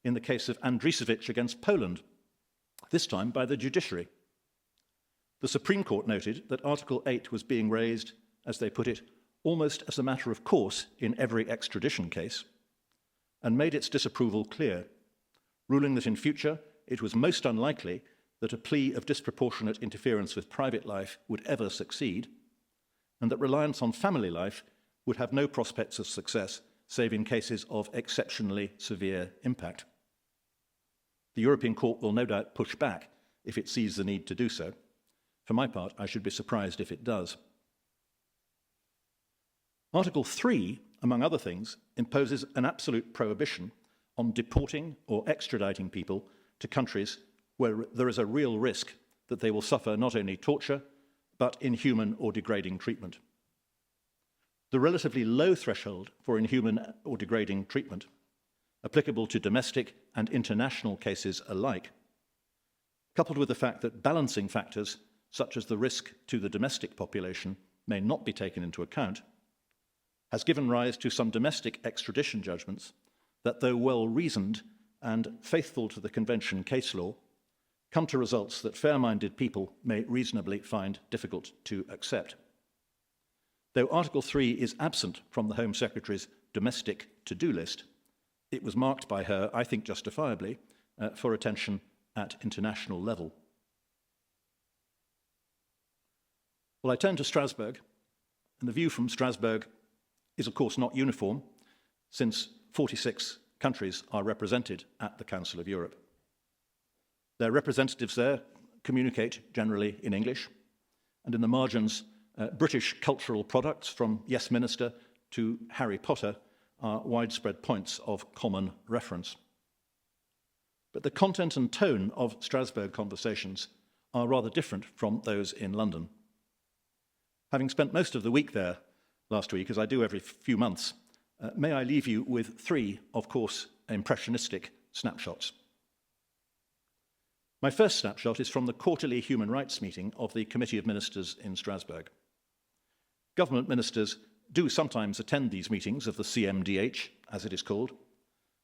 in the case of Andrićević against Poland, this time by the judiciary. The Supreme Court noted that Article 8 was being raised, as they put it, almost as a matter of course in every extradition case, and made its disapproval clear, ruling that in future it was most unlikely that a plea of disproportionate interference with private life would ever succeed, and that reliance on family life would have no prospects of success save in cases of exceptionally severe impact. The European Court will no doubt push back if it sees the need to do so. For my part, I should be surprised if it does. Article 3, among other things, imposes an absolute prohibition on deporting or extraditing people to countries where there is a real risk that they will suffer not only torture, but inhuman or degrading treatment. The relatively low threshold for inhuman or degrading treatment, applicable to domestic and international cases alike, coupled with the fact that balancing factors such as the risk to the domestic population may not be taken into account, has given rise to some domestic extradition judgments that, though well-reasoned and faithful to the Convention case law, come to results that fair-minded people may reasonably find difficult to accept. Though Article 3 is absent from the Home Secretary's domestic to-do list, it was marked by her, I think justifiably, for attention at international level. Well, I turn to Strasbourg, and the view from Strasbourg is, of course, not uniform, since 46 countries are represented at the Council of Europe. Their representatives there communicate generally in English, and in the margins, British cultural products from Yes Minister to Harry Potter are widespread points of common reference. But the content and tone of Strasbourg conversations are rather different from those in London. Having spent most of the week there last week, as I do every few months, may I leave you with three, of course, impressionistic snapshots. My first snapshot is from the quarterly human rights meeting of the Committee of Ministers in Strasbourg. Government ministers do sometimes attend these meetings of the CMDH, as it is called,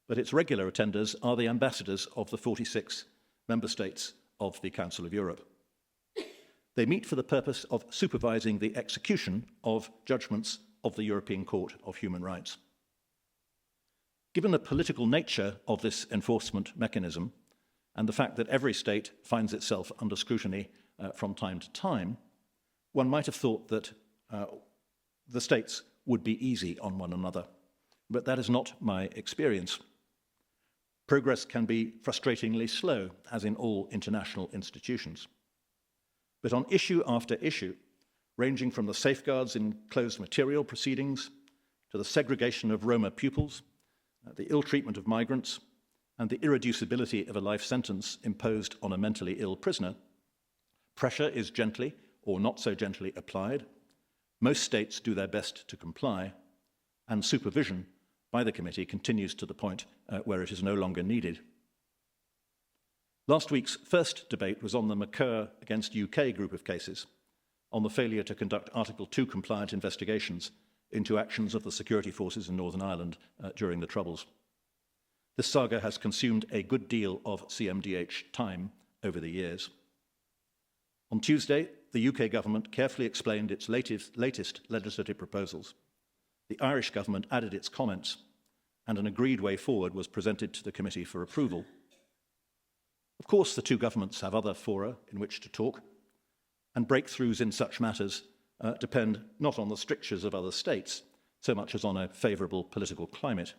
but its regular attenders are the ambassadors of the 46 member states of the Council of Europe. They meet for the purpose of supervising the execution of judgments of the European Court of Human Rights. Given the political nature of this enforcement mechanism and the fact that every state finds itself under scrutiny from time to time, one might have thought that the states would be easy on one another, but that is not my experience. Progress can be frustratingly slow, as in all international institutions. But on issue after issue, ranging from the safeguards in closed material proceedings to the segregation of Roma pupils, the ill treatment of migrants, and the irreducibility of a life sentence imposed on a mentally ill prisoner, pressure is gently or not so gently applied. Most states do their best to comply, and supervision by the committee continues to the point where it is no longer needed. Last week's first debate was on the McCurr against UK group of cases, on the failure to conduct Article 2 compliant investigations into actions of the security forces in Northern Ireland during the Troubles. This saga has consumed a good deal of CMDH time over the years. On Tuesday, the UK government carefully explained its latest legislative proposals. The Irish government added its comments, and an agreed way forward was presented to the committee for approval. Of course, the two governments have other fora in which to talk, and breakthroughs in such matters depend not on the strictures of other states so much as on a favourable political climate.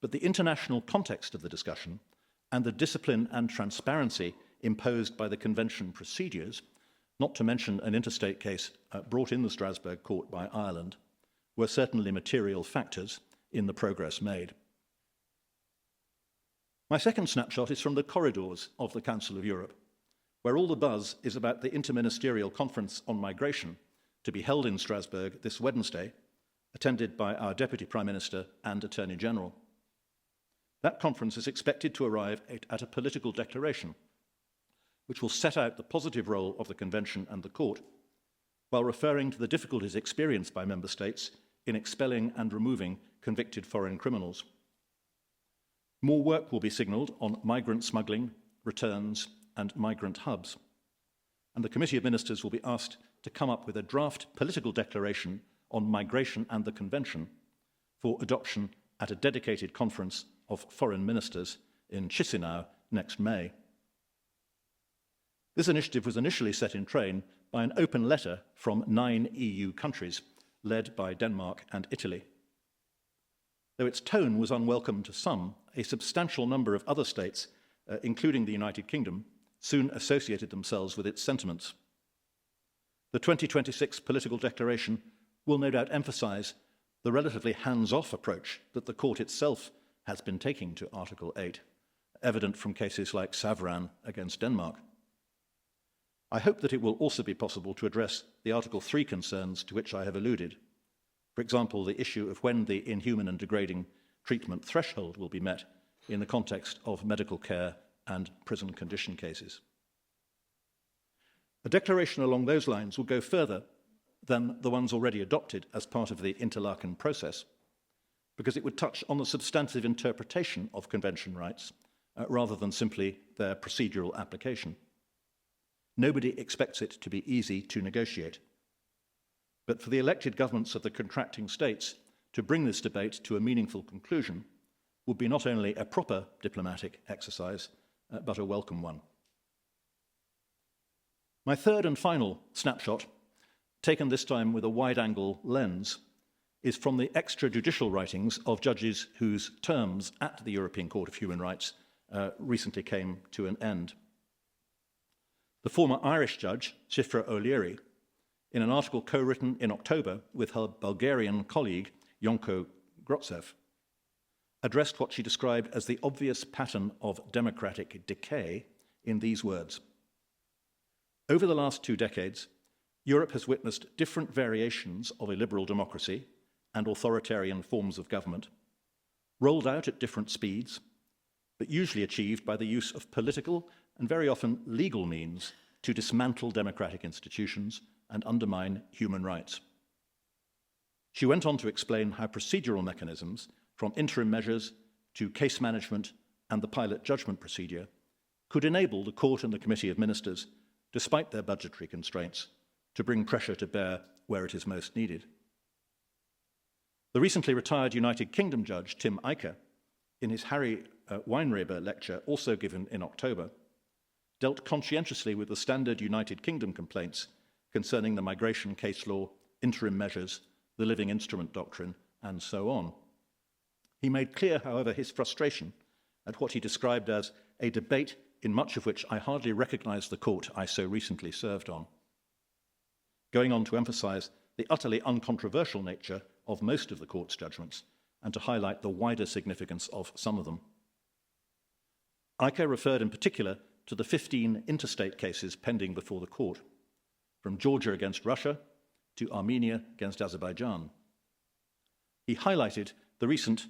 But the international context of the discussion and the discipline and transparency imposed by the Convention procedures, not to mention an interstate case brought in the Strasbourg court by Ireland, were certainly material factors in the progress made. My second snapshot is from the corridors of the Council of Europe, where all the buzz is about the Interministerial Conference on Migration to be held in Strasbourg this Wednesday, attended by our Deputy Prime Minister and Attorney General. That conference is expected to arrive at a political declaration, which will set out the positive role of the Convention and the Court, while referring to the difficulties experienced by Member States in expelling and removing convicted foreign criminals. More work will be signalled on migrant smuggling, returns, and migrant hubs, and the Committee of Ministers will be asked to come up with a draft political declaration on migration and the Convention for adoption at a dedicated conference of foreign ministers in Chisinau next May. This initiative was initially set in train by an open letter from 9 EU countries, led by Denmark and Italy. Though its tone was unwelcome to some, a substantial number of other states, including the United Kingdom, soon associated themselves with its sentiments. The 2026 political declaration will no doubt emphasise the relatively hands-off approach that the court itself has been taking to Article 8, evident from cases like Savran against Denmark. I hope that it will also be possible to address the Article 3 concerns to which I have alluded. For example, the issue of when the inhuman and degrading treatment threshold will be met in the context of medical care and prison condition cases. A declaration along those lines will go further than the ones already adopted as part of the Interlaken process, because it would touch on the substantive interpretation of Convention rights rather than simply their procedural application. Nobody expects it to be easy to negotiate. But for the elected governments of the contracting states to bring this debate to a meaningful conclusion would be not only a proper diplomatic exercise, but a welcome one. My third and final snapshot, taken this time with a wide-angle lens, is from the extrajudicial writings of judges whose terms at the European Court of Human Rights recently came to an end. The former Irish judge, Shifra O'Leary, in an article co-written in October with her Bulgarian colleague, Jonko Grotsev, addressed what she described as the obvious pattern of democratic decay in these words. Over the last 2 decades, Europe has witnessed different variations of a liberal democracy and authoritarian forms of government, rolled out at different speeds, but usually achieved by the use of political and very often legal means to dismantle democratic institutions and undermine human rights. She went on to explain how procedural mechanisms, from interim measures to case management and the pilot judgment procedure, could enable the Court and the Committee of Ministers, despite their budgetary constraints, to bring pressure to bear where it is most needed. The recently retired United Kingdom judge, Tim Eicher, in his Harry Weinreber lecture, also given in October, dealt conscientiously with the standard United Kingdom complaints concerning the migration case law, interim measures, the living instrument doctrine, and so on. He made clear, however, his frustration at what he described as a debate in much of which I hardly recognise the court I so recently served on, going on to emphasise the utterly uncontroversial nature of most of the court's judgments and to highlight the wider significance of some of them. Eicher referred in particular to the 15 interstate cases pending before the court, from Georgia against Russia to Armenia against Azerbaijan. He highlighted the recent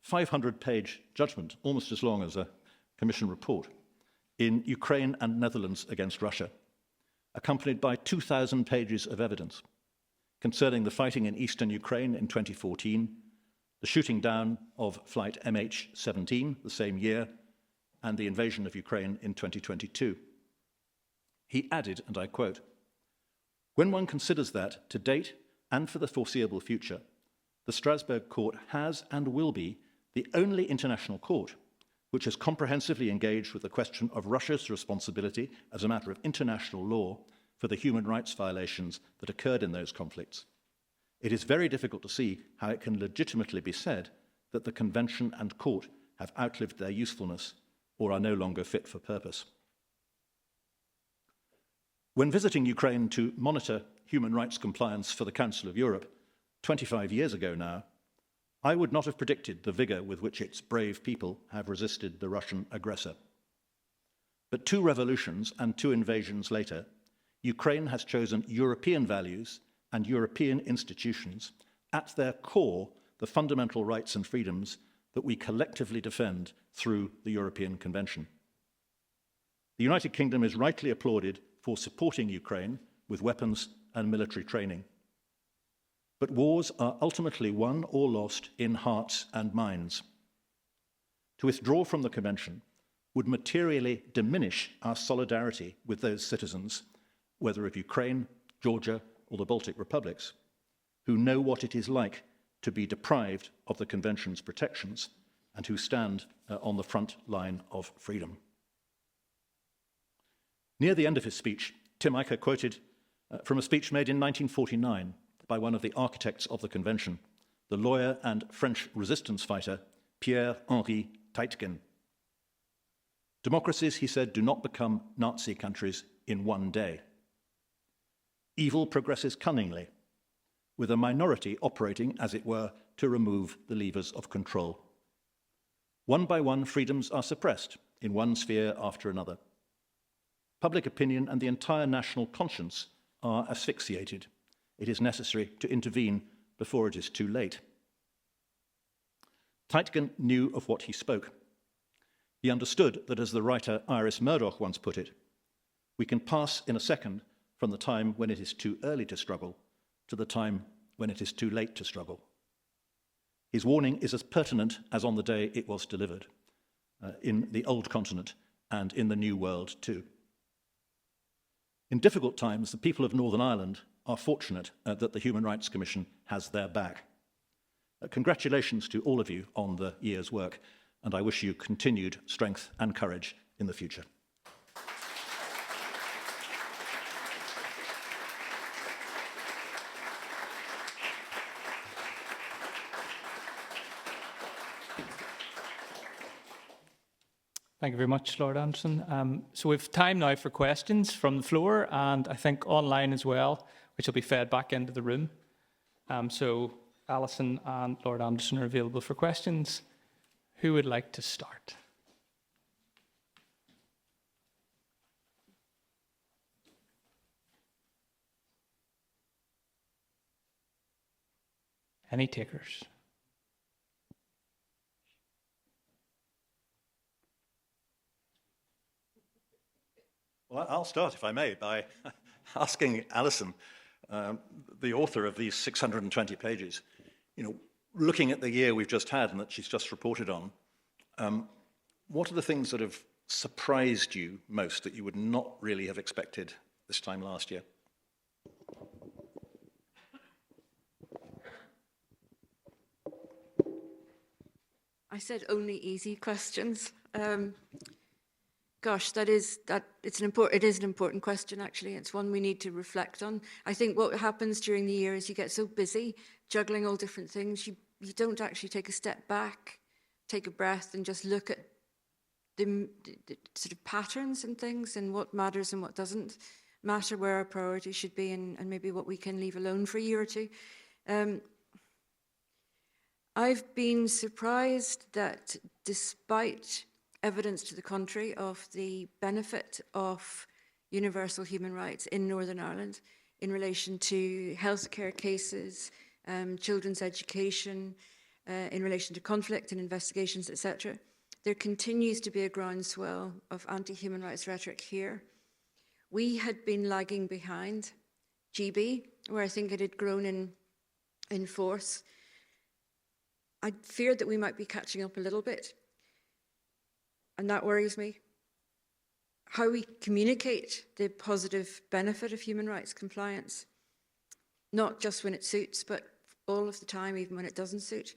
500-page judgment, almost as long as a Commission report, in Ukraine and Netherlands against Russia, accompanied by 2,000 pages of evidence concerning the fighting in eastern Ukraine in 2014, the shooting down of flight MH17 the same year, and the invasion of Ukraine in 2022. He added, and I quote, "When one considers that, to date and for the foreseeable future, the Strasbourg Court has and will be the only international court which has comprehensively engaged with the question of Russia's responsibility as a matter of international law for the human rights violations that occurred in those conflicts, it is very difficult to see how it can legitimately be said that the Convention and Court have outlived their usefulness or are no longer fit for purpose." When visiting Ukraine to monitor human rights compliance for the Council of Europe 25 years ago now, I would not have predicted the vigour with which its brave people have resisted the Russian aggressor. But 2 revolutions and 2 invasions later, Ukraine has chosen European values and European institutions, at their core the fundamental rights and freedoms that we collectively defend through the European Convention. The United Kingdom is rightly applauded for supporting Ukraine with weapons and military training. But wars are ultimately won or lost in hearts and minds. To withdraw from the Convention would materially diminish our solidarity with those citizens, whether of Ukraine, Georgia, or the Baltic republics, who know what it is like to be deprived of the Convention's protections and who stand on the front line of freedom. Near the end of his speech, Tim Eicher quoted from a speech made in 1949 by one of the architects of the Convention, the lawyer and French resistance fighter Pierre-Henri Teitgen. "Democracies," he said, "do not become Nazi countries in one day. Evil progresses cunningly, with a minority operating, as it were, to remove the levers of control. One by one, freedoms are suppressed in one sphere after another. Public opinion and the entire national conscience are asphyxiated. It is necessary to intervene before it is too late." Teitgen knew of what he spoke. He understood that, as the writer Iris Murdoch once put it, we can pass in a second from the time when it is too early to struggle to the time when it is too late to struggle. His warning is as pertinent as on the day it was delivered, in the old continent and in the new world too. In difficult times, the people of Northern Ireland are fortunate that the Human Rights Commission has their back. Congratulations to all of you on the year's work, and I wish you continued strength and courage in the future. Thank you very much, Lord Anderson. So we have time now for questions from the floor and I think online as well, which will be fed back into the room. So Alison and Lord Anderson are available for questions. Who would like to start? Any takers? Well, I'll start, if I may, by asking Alison, the author of these 620 pages, looking at the year we've just had and that she's just reported on, what are the things that have surprised you most that you would not really have expected this time last year? I said only easy questions. Gosh, it is an important question, actually. It's one we need to reflect on. I think what happens during the year is you get so busy juggling all different things, you don't actually take a step back, take a breath, and just look at the sort of patterns and things and what matters and what doesn't matter, where our priorities should be, and maybe what we can leave alone for a year or two. I've been surprised that despite evidence to the contrary of the benefit of universal human rights in Northern Ireland in relation to healthcare cases, children's education, in relation to conflict and investigations, etc., there continues to be a groundswell of anti-human rights rhetoric here. We had been lagging behind GB, where I think it had grown in force. I feared that we might be catching up a little bit, and that worries me. How we communicate the positive benefit of human rights compliance, not just when it suits, but all of the time, even when it doesn't suit.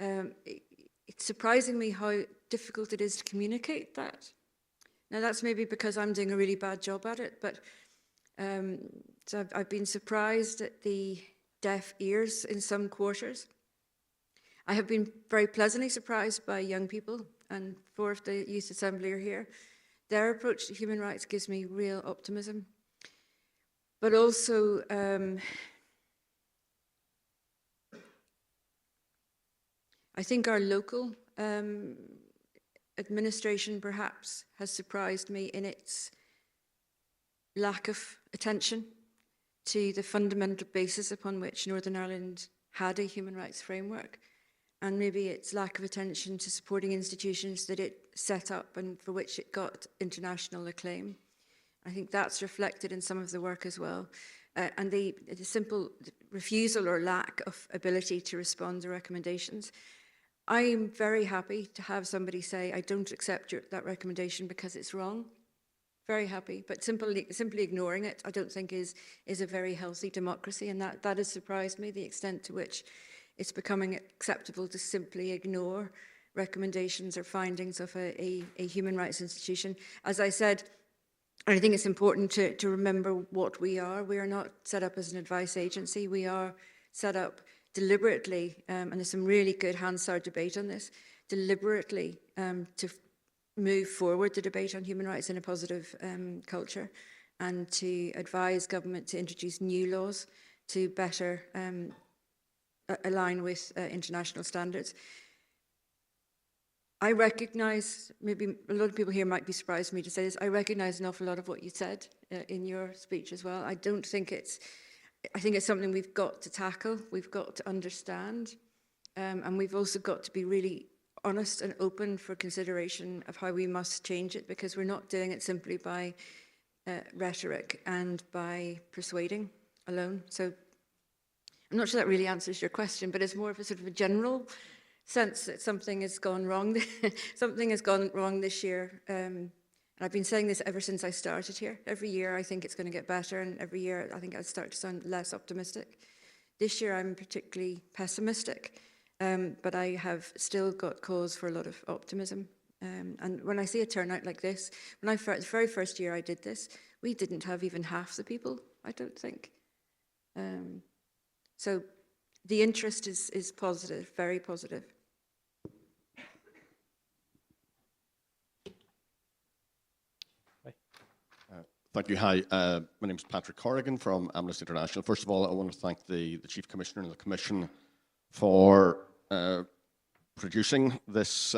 It's surprising me how difficult it is to communicate that. Now, that's maybe because I'm doing a really bad job at it, but so I've been surprised at the deaf ears in some quarters. I have been very pleasantly surprised by young people, and 4 of the Youth Assembly are here. Their approach to human rights gives me real optimism. But also, I think our local administration perhaps has surprised me in its lack of attention to the fundamental basis upon which Northern Ireland had a human rights framework, and maybe its lack of attention to supporting institutions that it set up and for which it got international acclaim. I think that's reflected in some of the work as well. And the simple refusal or lack of ability to respond to recommendations. I am very happy to have somebody say, I don't accept that recommendation because it's wrong. Very happy, but simply ignoring it, I don't think is a very healthy democracy, and that has surprised me, the extent to which it's becoming acceptable to simply ignore recommendations or findings of a human rights institution. As I said, I think it's important to remember what we are. We are not set up as an advice agency. We are set up deliberately, and there's some really good Hansard debate on this, deliberately to move forward the debate on human rights in a positive culture, and to advise government to introduce new laws to better align with international standards. I recognise, maybe a lot of people here might be surprised for me to say this, I recognise an awful lot of what you said in your speech as well. I think it's something we've got to tackle, we've got to understand, and we've also got to be really honest and open for consideration of how we must change it, because we're not doing it simply by rhetoric and by persuading alone. So I'm not sure that really answers your question, but it's more of a sort of a general sense that something has gone wrong. Something has gone wrong this year. And I've been saying this ever since I started here. Every year I think it's going to get better, and every year I think I start to sound less optimistic. This year I'm particularly pessimistic, but I have still got cause for a lot of optimism. And when I see a turnout like this, the very first year I did this, we didn't have even half the people, I don't think. So the interest is positive, very positive. Thank you. Hi, my name is Patrick Corrigan from Amnesty International. First of all, I want to thank the Chief Commissioner and the Commission for producing this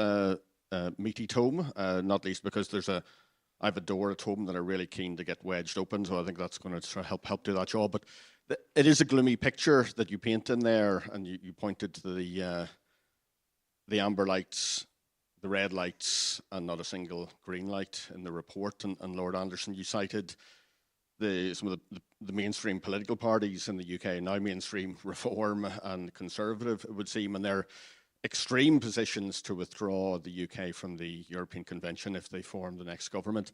meaty tome, not least because I have a door at home that I'm really keen to get wedged open, so I think that's going to help do that job. But it is a gloomy picture that you paint in there, and you pointed to the amber lights, the red lights, and not a single green light in the report. And Lord Anderson, you cited some of the mainstream political parties in the UK, now mainstream Reform and Conservative, it would seem, and their extreme positions to withdraw the UK from the European Convention if they form the next government.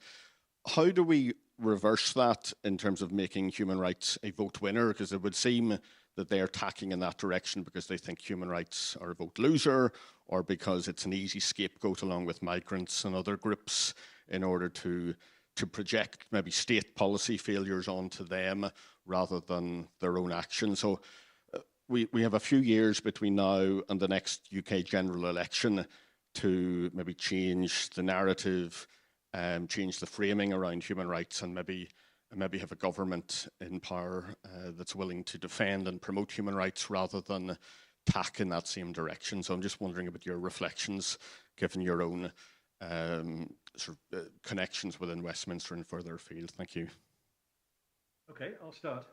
How do we reverse that in terms of making human rights a vote winner? Because it would seem that they are tacking in that direction because they think human rights are a vote loser, or because it's an easy scapegoat along with migrants and other groups in order to project maybe state policy failures onto them rather than their own action. So we have a few years between now and the next UK general election to maybe change the narrative, change the framing around human rights, and maybe have a government in power that's willing to defend and promote human rights rather than tack in that same direction. So I'm just wondering about your reflections, given your own connections within Westminster and further afield. Thank you. Okay, I'll start.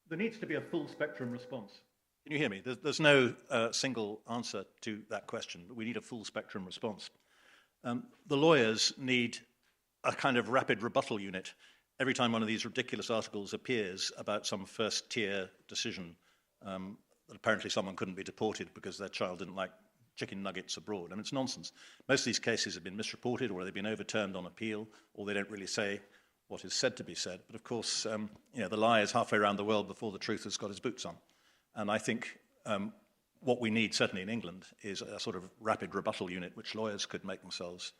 There needs to be a full spectrum response. Can you hear me? There's no single answer to that question, but we need a full spectrum response. The lawyers need a kind of rapid rebuttal unit every time one of these ridiculous articles appears about some first-tier decision that apparently someone couldn't be deported because their child didn't like chicken nuggets abroad. I mean, it's nonsense. Most of these cases have been misreported, or they've been overturned on appeal, or they don't really say what is said to be said. But of course, the lie is halfway around the world before the truth has got his boots on. And I think what we need, certainly in England, is a sort of rapid rebuttal unit which lawyers could make themselves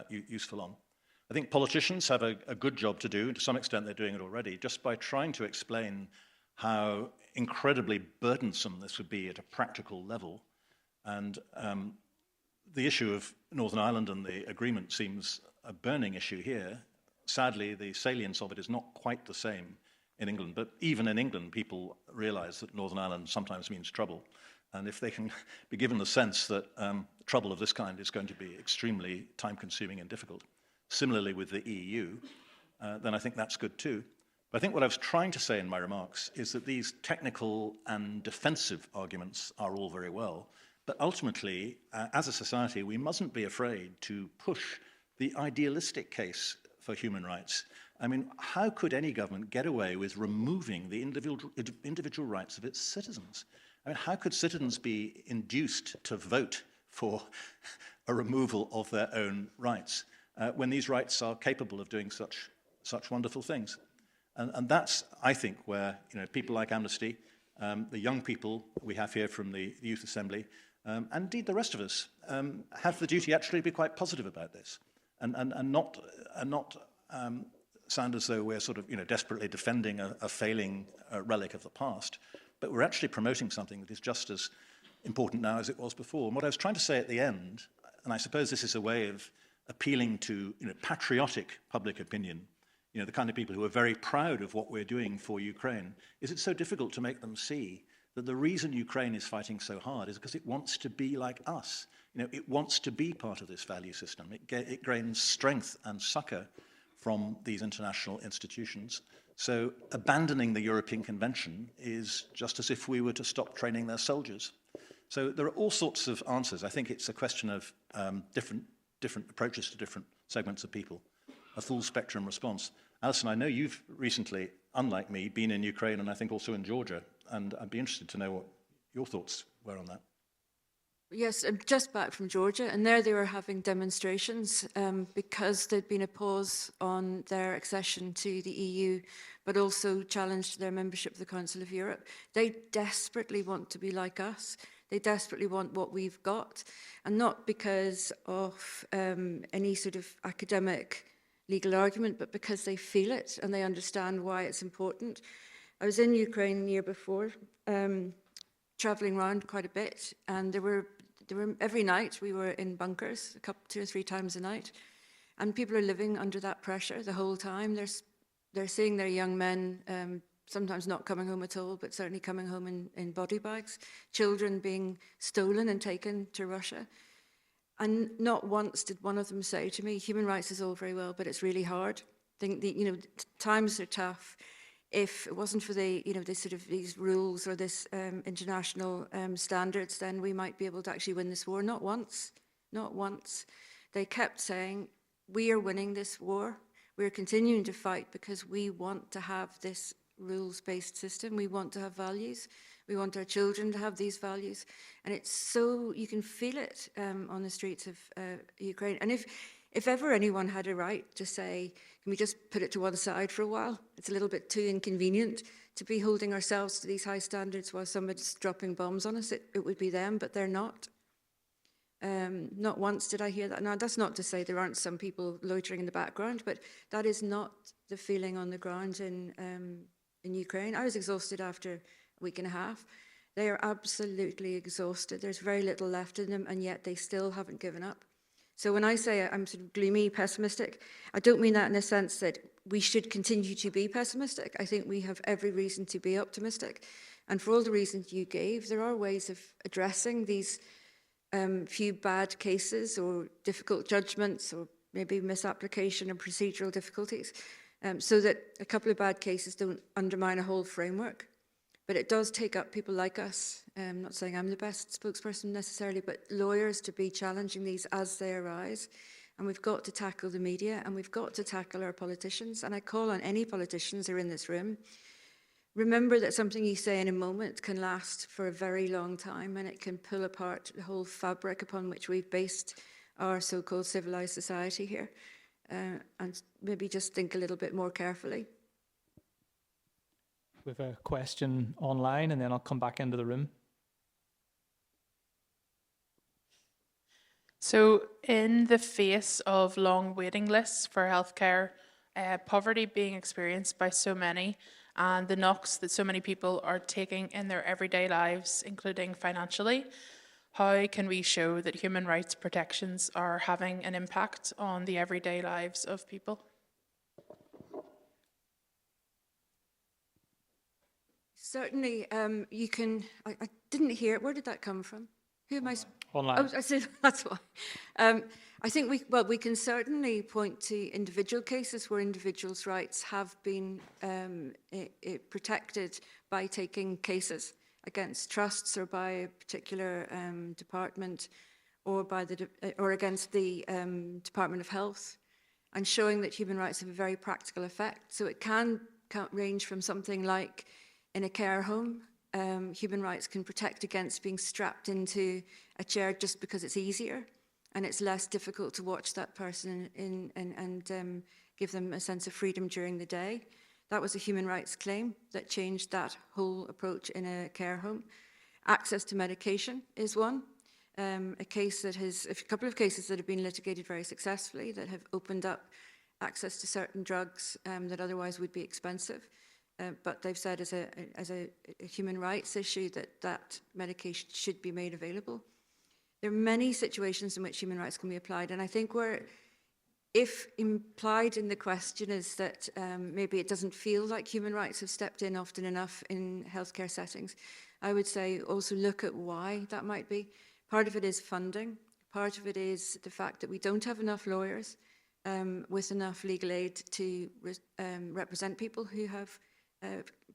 useful on. I think politicians have a good job to do, and to some extent they're doing it already, just by trying to explain how incredibly burdensome this would be at a practical level. And the issue of Northern Ireland and the agreement seems a burning issue here. Sadly, the salience of it is not quite the same in England, but even in England, people realise that Northern Ireland sometimes means trouble. And if they can be given the sense that trouble of this kind is going to be extremely time-consuming and difficult, similarly with the EU, then I think that's good too. But I think what I was trying to say in my remarks is that these technical and defensive arguments are all very well, but ultimately, as a society, we mustn't be afraid to push the idealistic case for human rights. I mean, how could any government get away with removing the individual rights of its citizens? I mean, how could citizens be induced to vote for a removal of their own rights when these rights are capable of doing such wonderful things? And that's, I think, where people like Amnesty, the young people we have here from the Youth Assembly, and indeed the rest of us, have the duty actually to be quite positive about this, and not sound as though we're sort of desperately defending a failing relic of the past, but we're actually promoting something that is just as important now as it was before. And what I was trying to say at the end, and I suppose this is a way of appealing to patriotic public opinion, the kind of people who are very proud of what we're doing for Ukraine, is it's so difficult to make them see that the reason Ukraine is fighting so hard is because it wants to be like us. It wants to be part of this value system. It gains strength and succor from these international institutions. So abandoning the European Convention is just as if we were to stop training their soldiers. So there are all sorts of answers. I think it's a question of different approaches to different segments of people, a full spectrum response. Alison, I know you've recently, unlike me, been in Ukraine and I think also in Georgia, and I'd be interested to know what your thoughts were on that. Yes, I'm just back from Georgia, and there they were having demonstrations because there'd been a pause on their accession to the EU, but also challenged their membership of the Council of Europe. They desperately want to be like us. They desperately want what we've got, and not because of any sort of academic legal argument, but because they feel it and they understand why it's important. I was in Ukraine the year before, traveling around quite a bit, and there were every night we were in bunkers, 2 or 3 times a night, And people are living under that pressure the whole time. They're seeing their young men sometimes not coming home at all, but certainly coming home in body bags, children being stolen and taken to Russia. And not once did one of them say to me, human rights is all very well, but it's really hard. Times are tough. If it wasn't for these rules or this international standards, then we might be able to actually win this war. Not once, not once. They kept saying, we are winning this war. We're continuing to fight because we want to have this rules-based system. We want to have values. We want our children to have these values. And it's so, you can feel it on the streets of Ukraine. And if ever anyone had a right to say, can we just put it to one side for a while? It's a little bit too inconvenient to be holding ourselves to these high standards while somebody's dropping bombs on us. It would be them, but they're not. Not once did I hear that. Now, that's not to say there aren't some people loitering in the background, but that is not the feeling on the ground in Ukraine. I was exhausted after a week and a half. They are absolutely exhausted. There's very little left in them, and yet they still haven't given up. So when I say I'm sort of gloomy, pessimistic, I don't mean that in a sense that we should continue to be pessimistic. I think we have every reason to be optimistic. And for all the reasons you gave, there are ways of addressing these few bad cases or difficult judgments or maybe misapplication and procedural difficulties, so that a couple of bad cases don't undermine a whole framework. But it does take up people like us. I'm not saying I'm the best spokesperson necessarily, but lawyers to be challenging these as they arise. And we've got to tackle the media, and we've got to tackle our politicians. And I call on any politicians who are in this room, remember that something you say in a moment can last for a very long time, and it can pull apart the whole fabric upon which we've based our so-called civilized society here. And maybe just think a little bit more carefully. We have a question online, and then I'll come back into the room. So in the face of long waiting lists for healthcare, poverty being experienced by so many, and the knocks that so many people are taking in their everyday lives, including financially, how can we show that human rights protections are having an impact on the everyday lives of people? Certainly, you can. I didn't hear it. Where did that come from? Who am I? Online. Oh, I said that's why. I think we can certainly point to individual cases where individuals' rights have been protected by taking cases against trusts or by a particular department, or by or against the Department of Health, and showing that human rights have a very practical effect. So it can range from something like, in a care home, human rights can protect against being strapped into a chair just because it's easier and it's less difficult to watch that person and give them a sense of freedom during the day. That was a human rights claim that changed that whole approach in a care home. Access to medication is one. A couple of cases that have been litigated very successfully that have opened up access to certain drugs that otherwise would be expensive. But they've said as a human rights issue that medication should be made available. There are many situations in which human rights can be applied, and I think if implied in the question is that maybe it doesn't feel like human rights have stepped in often enough in healthcare settings, I would say also look at why that might be. Part of it is funding. Part of it is the fact that we don't have enough lawyers with enough legal aid to represent people who have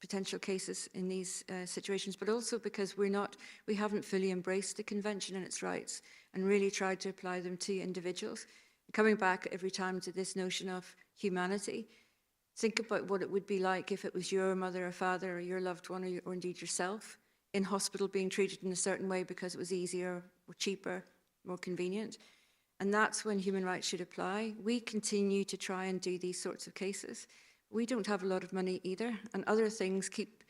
potential cases in these situations, but also because we haven't fully embraced the convention and its rights and really tried to apply them to individuals. Coming back every time to this notion of humanity, think about what it would be like if it was your mother or father or your loved one or indeed yourself in hospital being treated in a certain way because it was easier or cheaper, more convenient. And that's when human rights should apply. We continue to try and do these sorts of cases. We don't have a lot of money either, and other things keep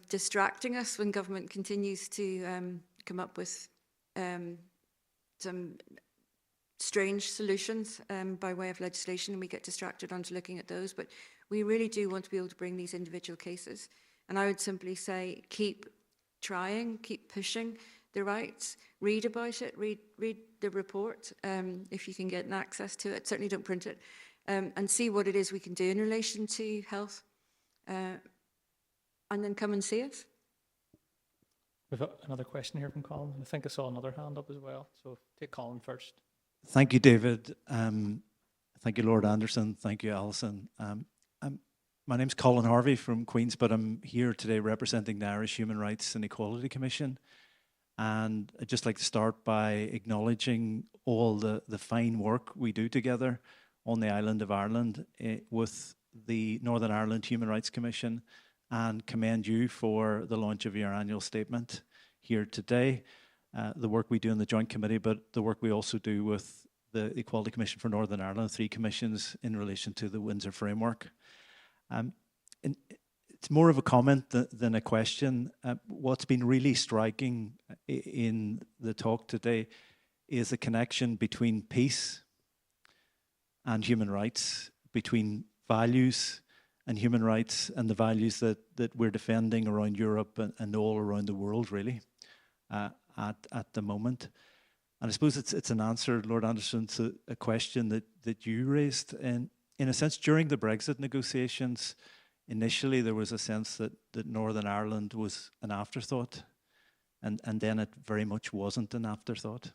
distracting us when government continues to come up with some strange solutions by way of legislation, and we get distracted onto looking at those. But we really do want to be able to bring these individual cases. And I would simply say, keep trying, keep pushing. the rights, read about it, read the report, if you can get an access to it. Certainly don't print it, and see what it is we can do in relation to health, and then come and see us. We've got another question here from Colin. I think I saw another hand up as well. So take Colin first. Thank you, David. Thank you, Lord Anderson. Thank you, Alison. My name's Colin Harvey from Queen's, but I'm here today representing the Irish Human Rights and Equality Commission. And I'd just like to start by acknowledging all the fine work we do together on the island of Ireland with the Northern Ireland Human Rights Commission, and commend you for the launch of your annual statement here today. The work we do in the Joint Committee, but the work we also do with the Equality Commission for Northern Ireland, 3 commissions in relation to the Windsor Framework. It's more of a comment than a question. What's been really striking in the talk today is a connection between peace and human rights, between values and human rights, and the values that we're defending around Europe and all around the world, really, at the moment. And I suppose it's an answer, Lord Anderson, to a question that you raised. And in a sense, during the Brexit negotiations, initially there was a sense that Northern Ireland was an afterthought, and then it very much wasn't an afterthought.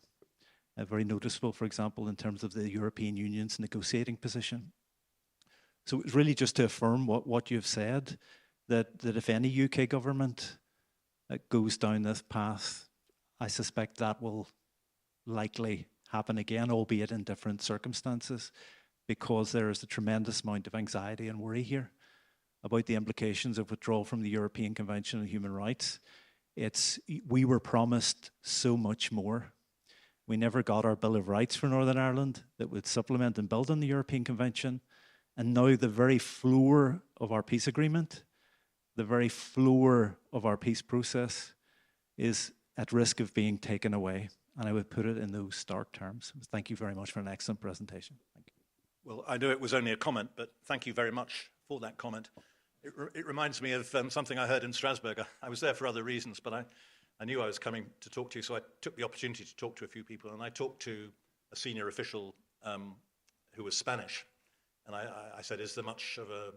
Very noticeable, for example, in terms of the European Union's negotiating position. So it's really just to affirm what you've said, that if any UK government goes down this path, I suspect that will likely happen again, albeit in different circumstances, because there is a tremendous amount of anxiety and worry here about the implications of withdrawal from the European Convention on Human Rights. We were promised so much more. We never got our Bill of Rights for Northern Ireland that would supplement and build on the European Convention. And now the very floor of our peace agreement, the very floor of our peace process is at risk of being taken away. And I would put it in those stark terms. Thank you very much for an excellent presentation. Thank you. Well, I know it was only a comment, but thank you very much for that comment. It reminds me of something I heard in Strasbourg. I was there for other reasons, but I knew I was coming to talk to you, so I took the opportunity to talk to a few people, and I talked to a senior official who was Spanish. And I said, is there much of a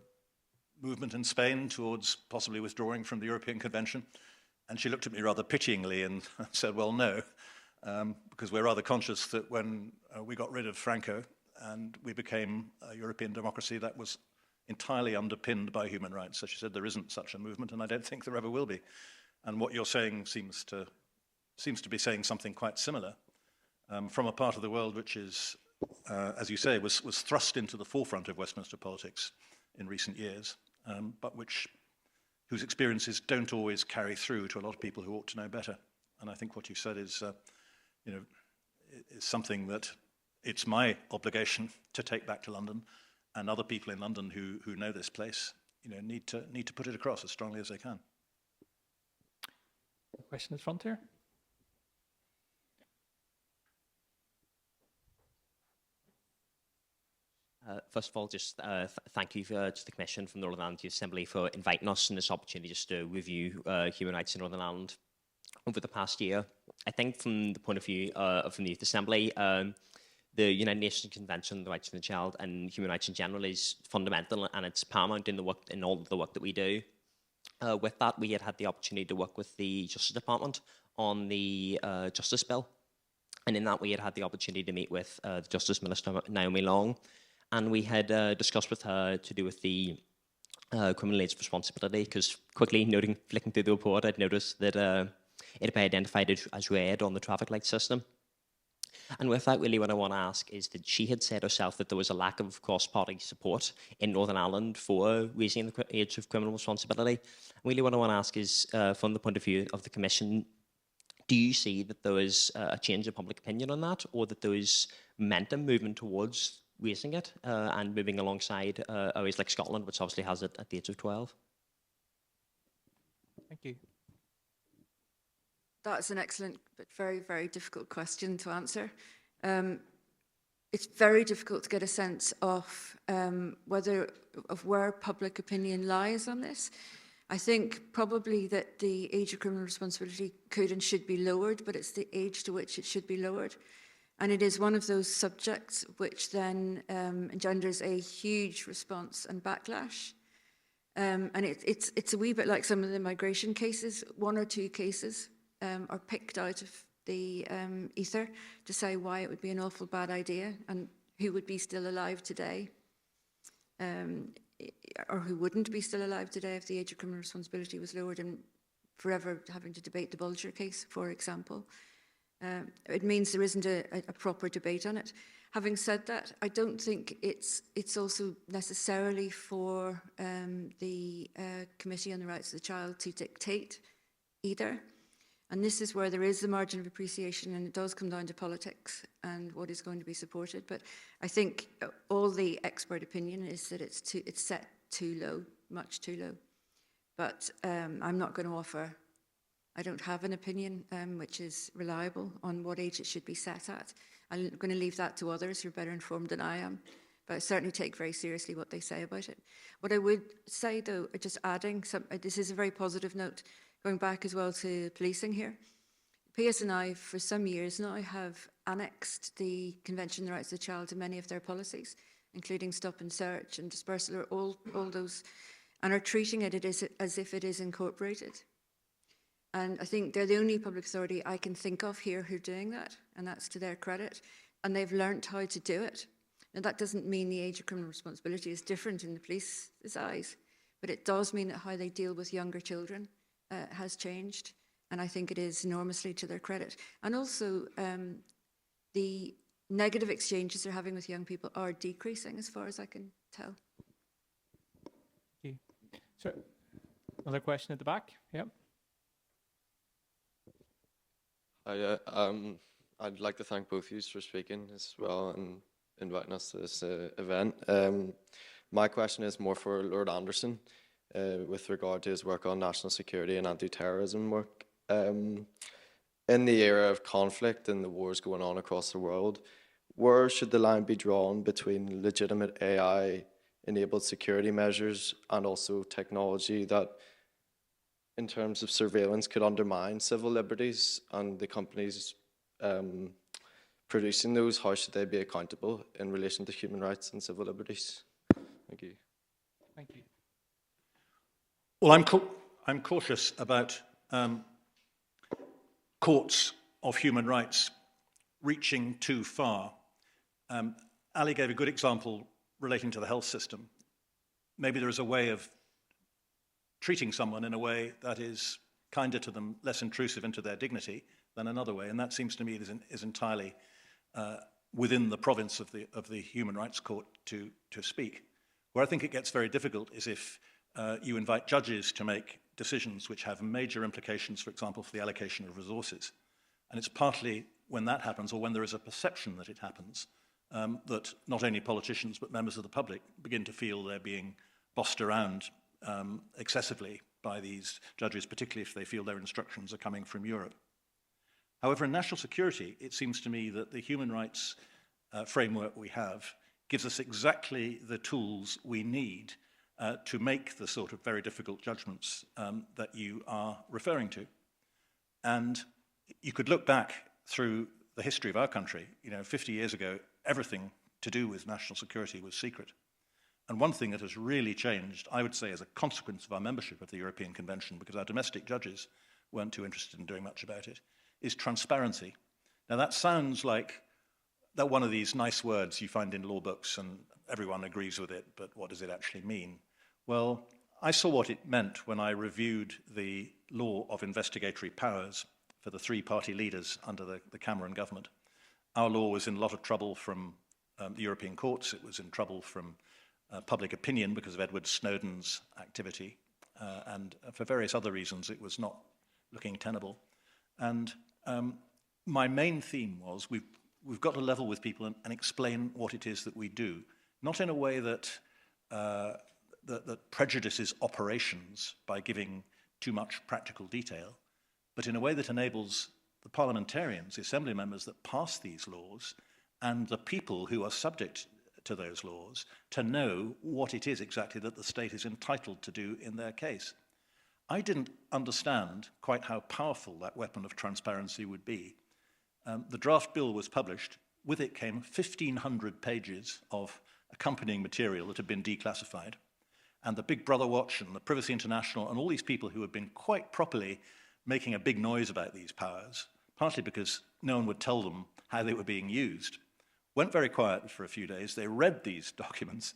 movement in Spain towards possibly withdrawing from the European Convention? And she looked at me rather pityingly and said, well, no, because we're rather conscious that when we got rid of Franco and we became a European democracy, that was entirely underpinned by human rights. So she said, there isn't such a movement, and I don't think there ever will be. And what you're saying seems to be saying something quite similar from a part of the world which is, as you say, was thrust into the forefront of Westminster politics in recent years, but whose experiences don't always carry through to a lot of people who ought to know better. And I think what you said is, is something that it's my obligation to take back to London, and other people in London who know this place, need to put it across as strongly as they can. Question in front here. First of all, just thank you to the Commission from Northern Ireland Assembly for inviting us in this opportunity just to review human rights in Northern Ireland over the past year. I think from the point of view from the Youth Assembly, the United Nations Convention on the Rights of the Child and human rights in general is fundamental, and it's paramount in all of the work that we do. With that, we had the opportunity to work with the Justice Department on the Justice Bill, and in that we had the opportunity to meet with the Justice Minister, Naomi Long, and we had discussed with her to do with the criminal age of responsibility, because quickly flicking through the report, I'd noticed that it had been identified as red on the traffic light system. And with that, really what I want to ask is that she had said herself that there was a lack of cross-party support in Northern Ireland for raising the age of criminal responsibility. Really what I want to ask is, from the point of view of the Commission, do you see that there is a change in public opinion on that, or that there is momentum moving towards raising it and moving alongside areas like Scotland, which obviously has it at the age of 12? Thank you. That's an excellent but very, very difficult question to answer. It's very difficult to get a sense of where public opinion lies on this. I think probably that the age of criminal responsibility could and should be lowered, but it's the age to which it should be lowered. And it is one of those subjects which then engenders a huge response and backlash. And it's a wee bit like some of the migration cases. One or two cases are picked out of the ether to say why it would be an awful bad idea and who would be still alive today, or who wouldn't be still alive today if the age of criminal responsibility was lowered, and forever having to debate the Bulger case, for example. It means there isn't a proper debate on it. Having said that, I don't think it's also necessarily for the Committee on the Rights of the Child to dictate either. And this is where there is the margin of appreciation, and it does come down to politics and what is going to be supported. But I think all the expert opinion is that it's set too low, much too low. But I'm not going to offer, I don't have an opinion which is reliable on what age it should be set at. I'm going to leave that to others who are better informed than I am. But I certainly take very seriously what they say about it. What I would say, though, just adding, this is a very positive note, going back as well to policing here. PSNI, for some years now, have annexed the Convention on the Rights of the Child to many of their policies, including stop and search and dispersal, or all those, and are treating it as if it is incorporated. And I think they're the only public authority I can think of here who are doing that, and that's to their credit. And they've learnt how to do it. Now, that doesn't mean the age of criminal responsibility is different in the police's eyes, but it does mean that how they deal with younger children has changed, and I think it is enormously to their credit. And also, the negative exchanges they're having with young people are decreasing, as far as I can tell. Thank you. So, another question at the back? Yep. I'd like to thank both of you for speaking as well and inviting us to this event. My question is more for Lord Anderson with regard to his work on national security and anti-terrorism work. In the era of conflict and the wars going on across the world, where should the line be drawn between legitimate AI-enabled security measures and also technology that, in terms of surveillance, could undermine civil liberties, and the companies producing those, how should they be accountable in relation to human rights and civil liberties? Thank you. Thank you. Well, I'm cautious about courts of human rights reaching too far. Ali gave a good example relating to the health system. Maybe there is a way of treating someone in a way that is kinder to them, less intrusive into their dignity than another way, and that seems to me is entirely within the province of the Human Rights Court to speak. Where I think it gets very difficult is if you invite judges to make decisions which have major implications, for example, for the allocation of resources. And it's partly when that happens, or when there is a perception that it happens, that not only politicians but members of the public begin to feel they're being bossed around excessively by these judges, particularly if they feel their instructions are coming from Europe. However, in national security, it seems to me that the human rights framework we have gives us exactly the tools we need to make the sort of very difficult judgments that you are referring to. And you could look back through the history of our country. 50 years ago, everything to do with national security was secret. And one thing that has really changed, I would say, as a consequence of our membership of the European Convention, because our domestic judges weren't too interested in doing much about it, is transparency. Now, that sounds like one of these nice words you find in law books and everyone agrees with it, but what does it actually mean? Well, I saw what it meant when I reviewed the law of investigatory powers for the three-party leaders under the Cameron government. Our law was in a lot of trouble from the European courts. It was in trouble from public opinion because of Edward Snowden's activity, and for various other reasons it was not looking tenable. And my main theme was we've got to level with people and explain what it is that we do, not in a way that that prejudices operations by giving too much practical detail, but in a way that enables the parliamentarians, the assembly members that pass these laws, and the people who are subject to those laws to know what it is exactly that the state is entitled to do in their case. I didn't understand quite how powerful that weapon of transparency would be. The draft bill was published. With it came 1,500 pages of accompanying material that had been declassified. And the Big Brother Watch and the Privacy International and all these people who had been quite properly making a big noise about these powers, partly because no one would tell them how they were being used, went very quiet for a few days. They read these documents,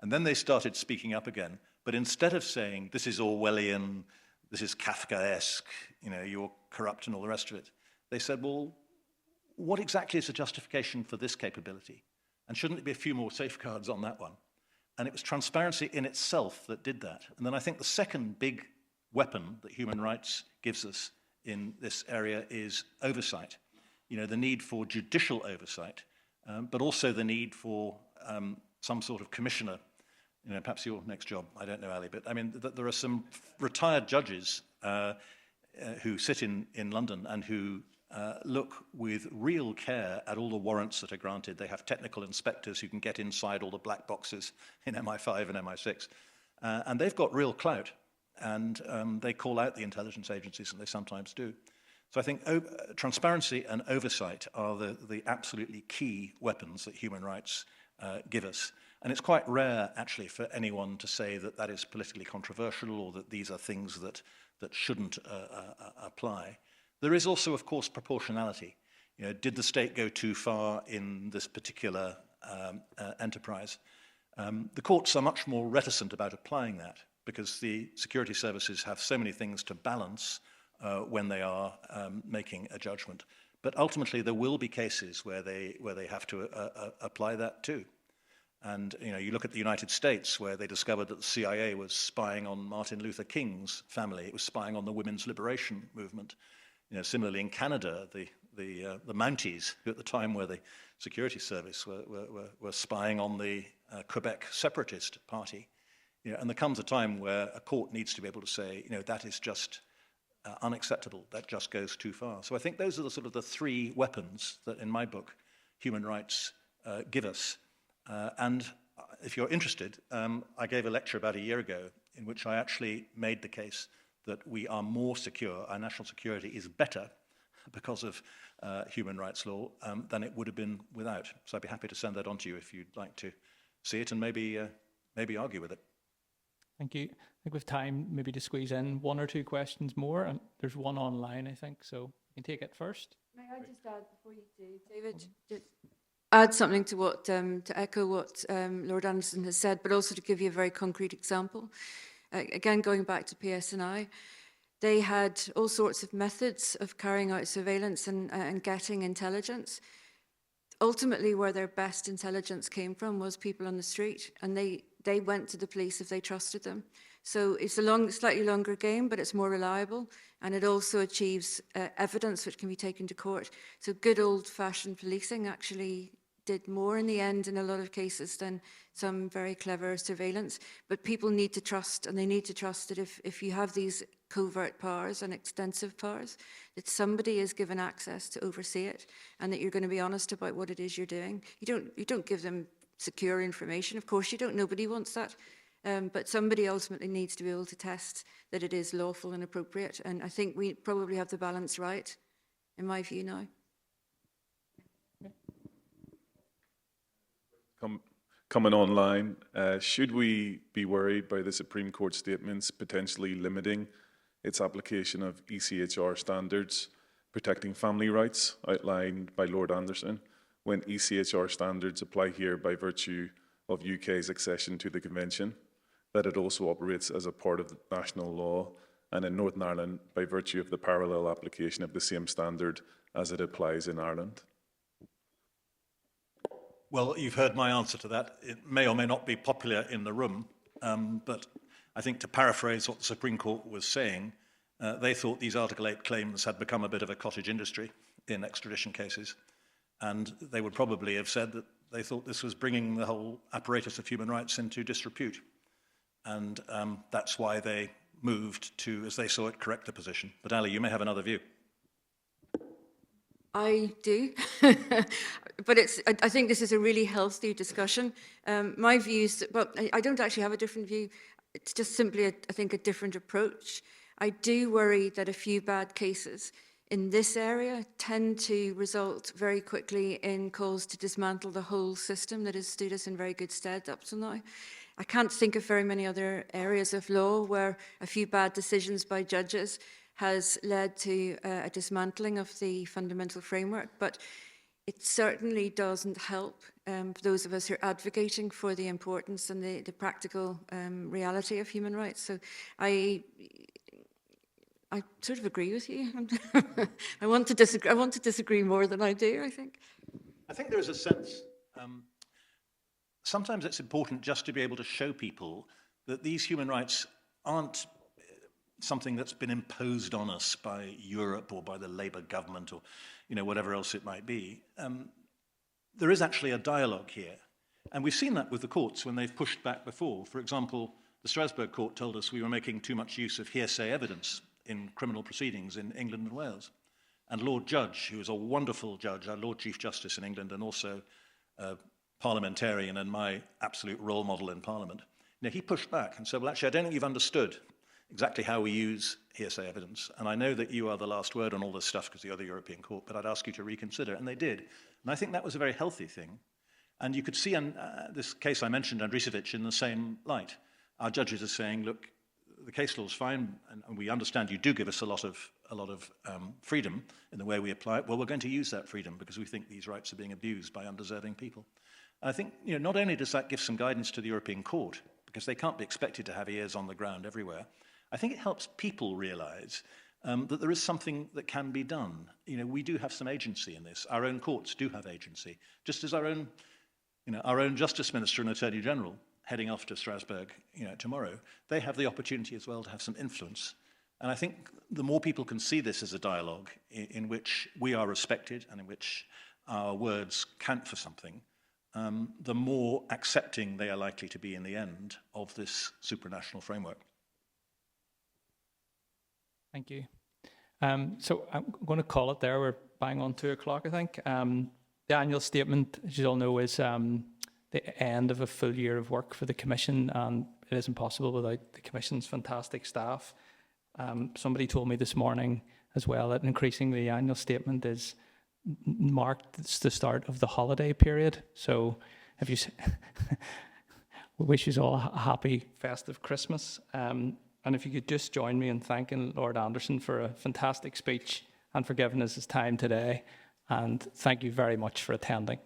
and then they started speaking up again. But instead of saying, this is Orwellian, this is Kafkaesque, you know, you're corrupt and all the rest of it, they said, well, what exactly is the justification for this capability? And shouldn't there be a few more safeguards on that one? And it was transparency in itself that did that. And then I think the second big weapon that human rights gives us in this area is oversight. You know, the need for judicial oversight, but also the need for some sort of commissioner. You know, perhaps your next job, I don't know, Ali, but I mean, there are some retired judges who sit in London and who look with real care at all the warrants that are granted. They have technical inspectors who can get inside all the black boxes in MI5 and MI6. And they've got real clout. And they call out the intelligence agencies, and they sometimes do. So I think transparency and oversight are the absolutely key weapons that human rights give us. And it's quite rare, actually, for anyone to say that that is politically controversial or that these are things that shouldn't apply. There is also, of course, proportionality. You know, did the state go too far in this particular enterprise? The courts are much more reticent about applying that because the security services have so many things to balance when they are making a judgment. But ultimately, there will be cases where they have to apply that too. And you know, you look at the United States, where they discovered that the CIA was spying on Martin Luther King's family. It was spying on the women's liberation movement. You know, similarly in Canada, the Mounties, who at the time were the security service, were spying on the Quebec separatist party. You know, and there comes a time where a court needs to be able to say, you know, that is just unacceptable. That just goes too far. So I think those are the sort of the three weapons that, in my book, human rights give us. And if you're interested, I gave a lecture about a year ago in which I actually made the case that we are more secure, our national security is better because of human rights law than it would have been without. So I'd be happy to send that on to you if you'd like to see it and maybe argue with it. Thank you. I think we have time maybe to squeeze in one or two questions more. And there's one online, I think, so you can take it first. May I just add before you do, David, just add something to what to echo what Lord Anderson has said, but also to give you a very concrete example. Again, going back to PSNI, they had all sorts of methods of carrying out surveillance and getting intelligence. Ultimately, where their best intelligence came from was people on the street, and they went to the police if they trusted them. So it's a slightly longer game, but it's more reliable, and it also achieves evidence which can be taken to court. So good old-fashioned policing actually did more in the end in a lot of cases than some very clever surveillance. But people need to trust, and they need to trust that if you have these covert powers and extensive powers, that somebody is given access to oversee it, and that you're going to be honest about what it is you're doing. You don't give them secure information. Of course you don't. Nobody wants that. But somebody ultimately needs to be able to test that it is lawful and appropriate. And I think we probably have the balance right, in my view now. Coming online, should we be worried by the Supreme Court statements potentially limiting its application of ECHR standards protecting family rights outlined by Lord Anderson, when ECHR standards apply here by virtue of UK's accession to the Convention, that it also operates as a part of the national law, and in Northern Ireland by virtue of the parallel application of the same standard as it applies in Ireland? Well, you've heard my answer to that. It may or may not be popular in the room, but I think to paraphrase what the Supreme Court was saying, they thought these Article 8 claims had become a bit of a cottage industry in extradition cases, and they would probably have said that they thought this was bringing the whole apparatus of human rights into disrepute. And that's why they moved to, as they saw it, correct the position. But Ali, you may have another view. I do, but I think this is a really healthy discussion. My view is, well, I don't actually have a different view. It's just simply, I think, a different approach. I do worry that a few bad cases in this area tend to result very quickly in calls to dismantle the whole system that has stood us in very good stead up to now. I can't think of very many other areas of law where a few bad decisions by judges has led to a dismantling of the fundamental framework, but it certainly doesn't help those of us who are advocating for the importance and the practical reality of human rights. So I sort of agree with you. I want to disagree more than I do, I think. I think there is a sense, sometimes it's important just to be able to show people that these human rights aren't something that's been imposed on us by Europe or by the Labour government or, whatever else it might be. There is actually a dialogue here. And we've seen that with the courts when they've pushed back before. For example, the Strasbourg court told us we were making too much use of hearsay evidence in criminal proceedings in England and Wales. And Lord Judge, who is a wonderful judge, our Lord Chief Justice in England and also a parliamentarian and my absolute role model in Parliament, he pushed back and said, well, actually, I don't think you've understood exactly how we use hearsay evidence. And I know that you are the last word on all this stuff because you're the European Court, but I'd ask you to reconsider. And they did. And I think that was a very healthy thing. And you could see this case I mentioned, Andrisevic, in the same light. Our judges are saying, look, the case law is fine, and we understand you do give us a lot of freedom in the way we apply it. Well, we're going to use that freedom because we think these rights are being abused by undeserving people. And I think, not only does that give some guidance to the European Court, because they can't be expected to have ears on the ground everywhere, I think it helps people realize that there is something that can be done. We do have some agency in this. Our own courts do have agency, just as our own Justice Minister and Attorney General heading off to Strasbourg, tomorrow, they have the opportunity as well to have some influence. And I think the more people can see this as a dialogue in which we are respected and in which our words count for something, the more accepting they are likely to be in the end of this supranational framework. Thank you. So I'm going to call it there. We're bang on 2:00, I think. The annual statement, as you all know, is the end of a full year of work for the Commission, and it isn't possible without the Commission's fantastic staff. Somebody told me this morning as well that increasingly the annual statement is marked as the start of the holiday period. So if you we wish you all a happy festive Christmas. And if you could just join me in thanking Lord Anderson for a fantastic speech and for giving us his time today. And thank you very much for attending.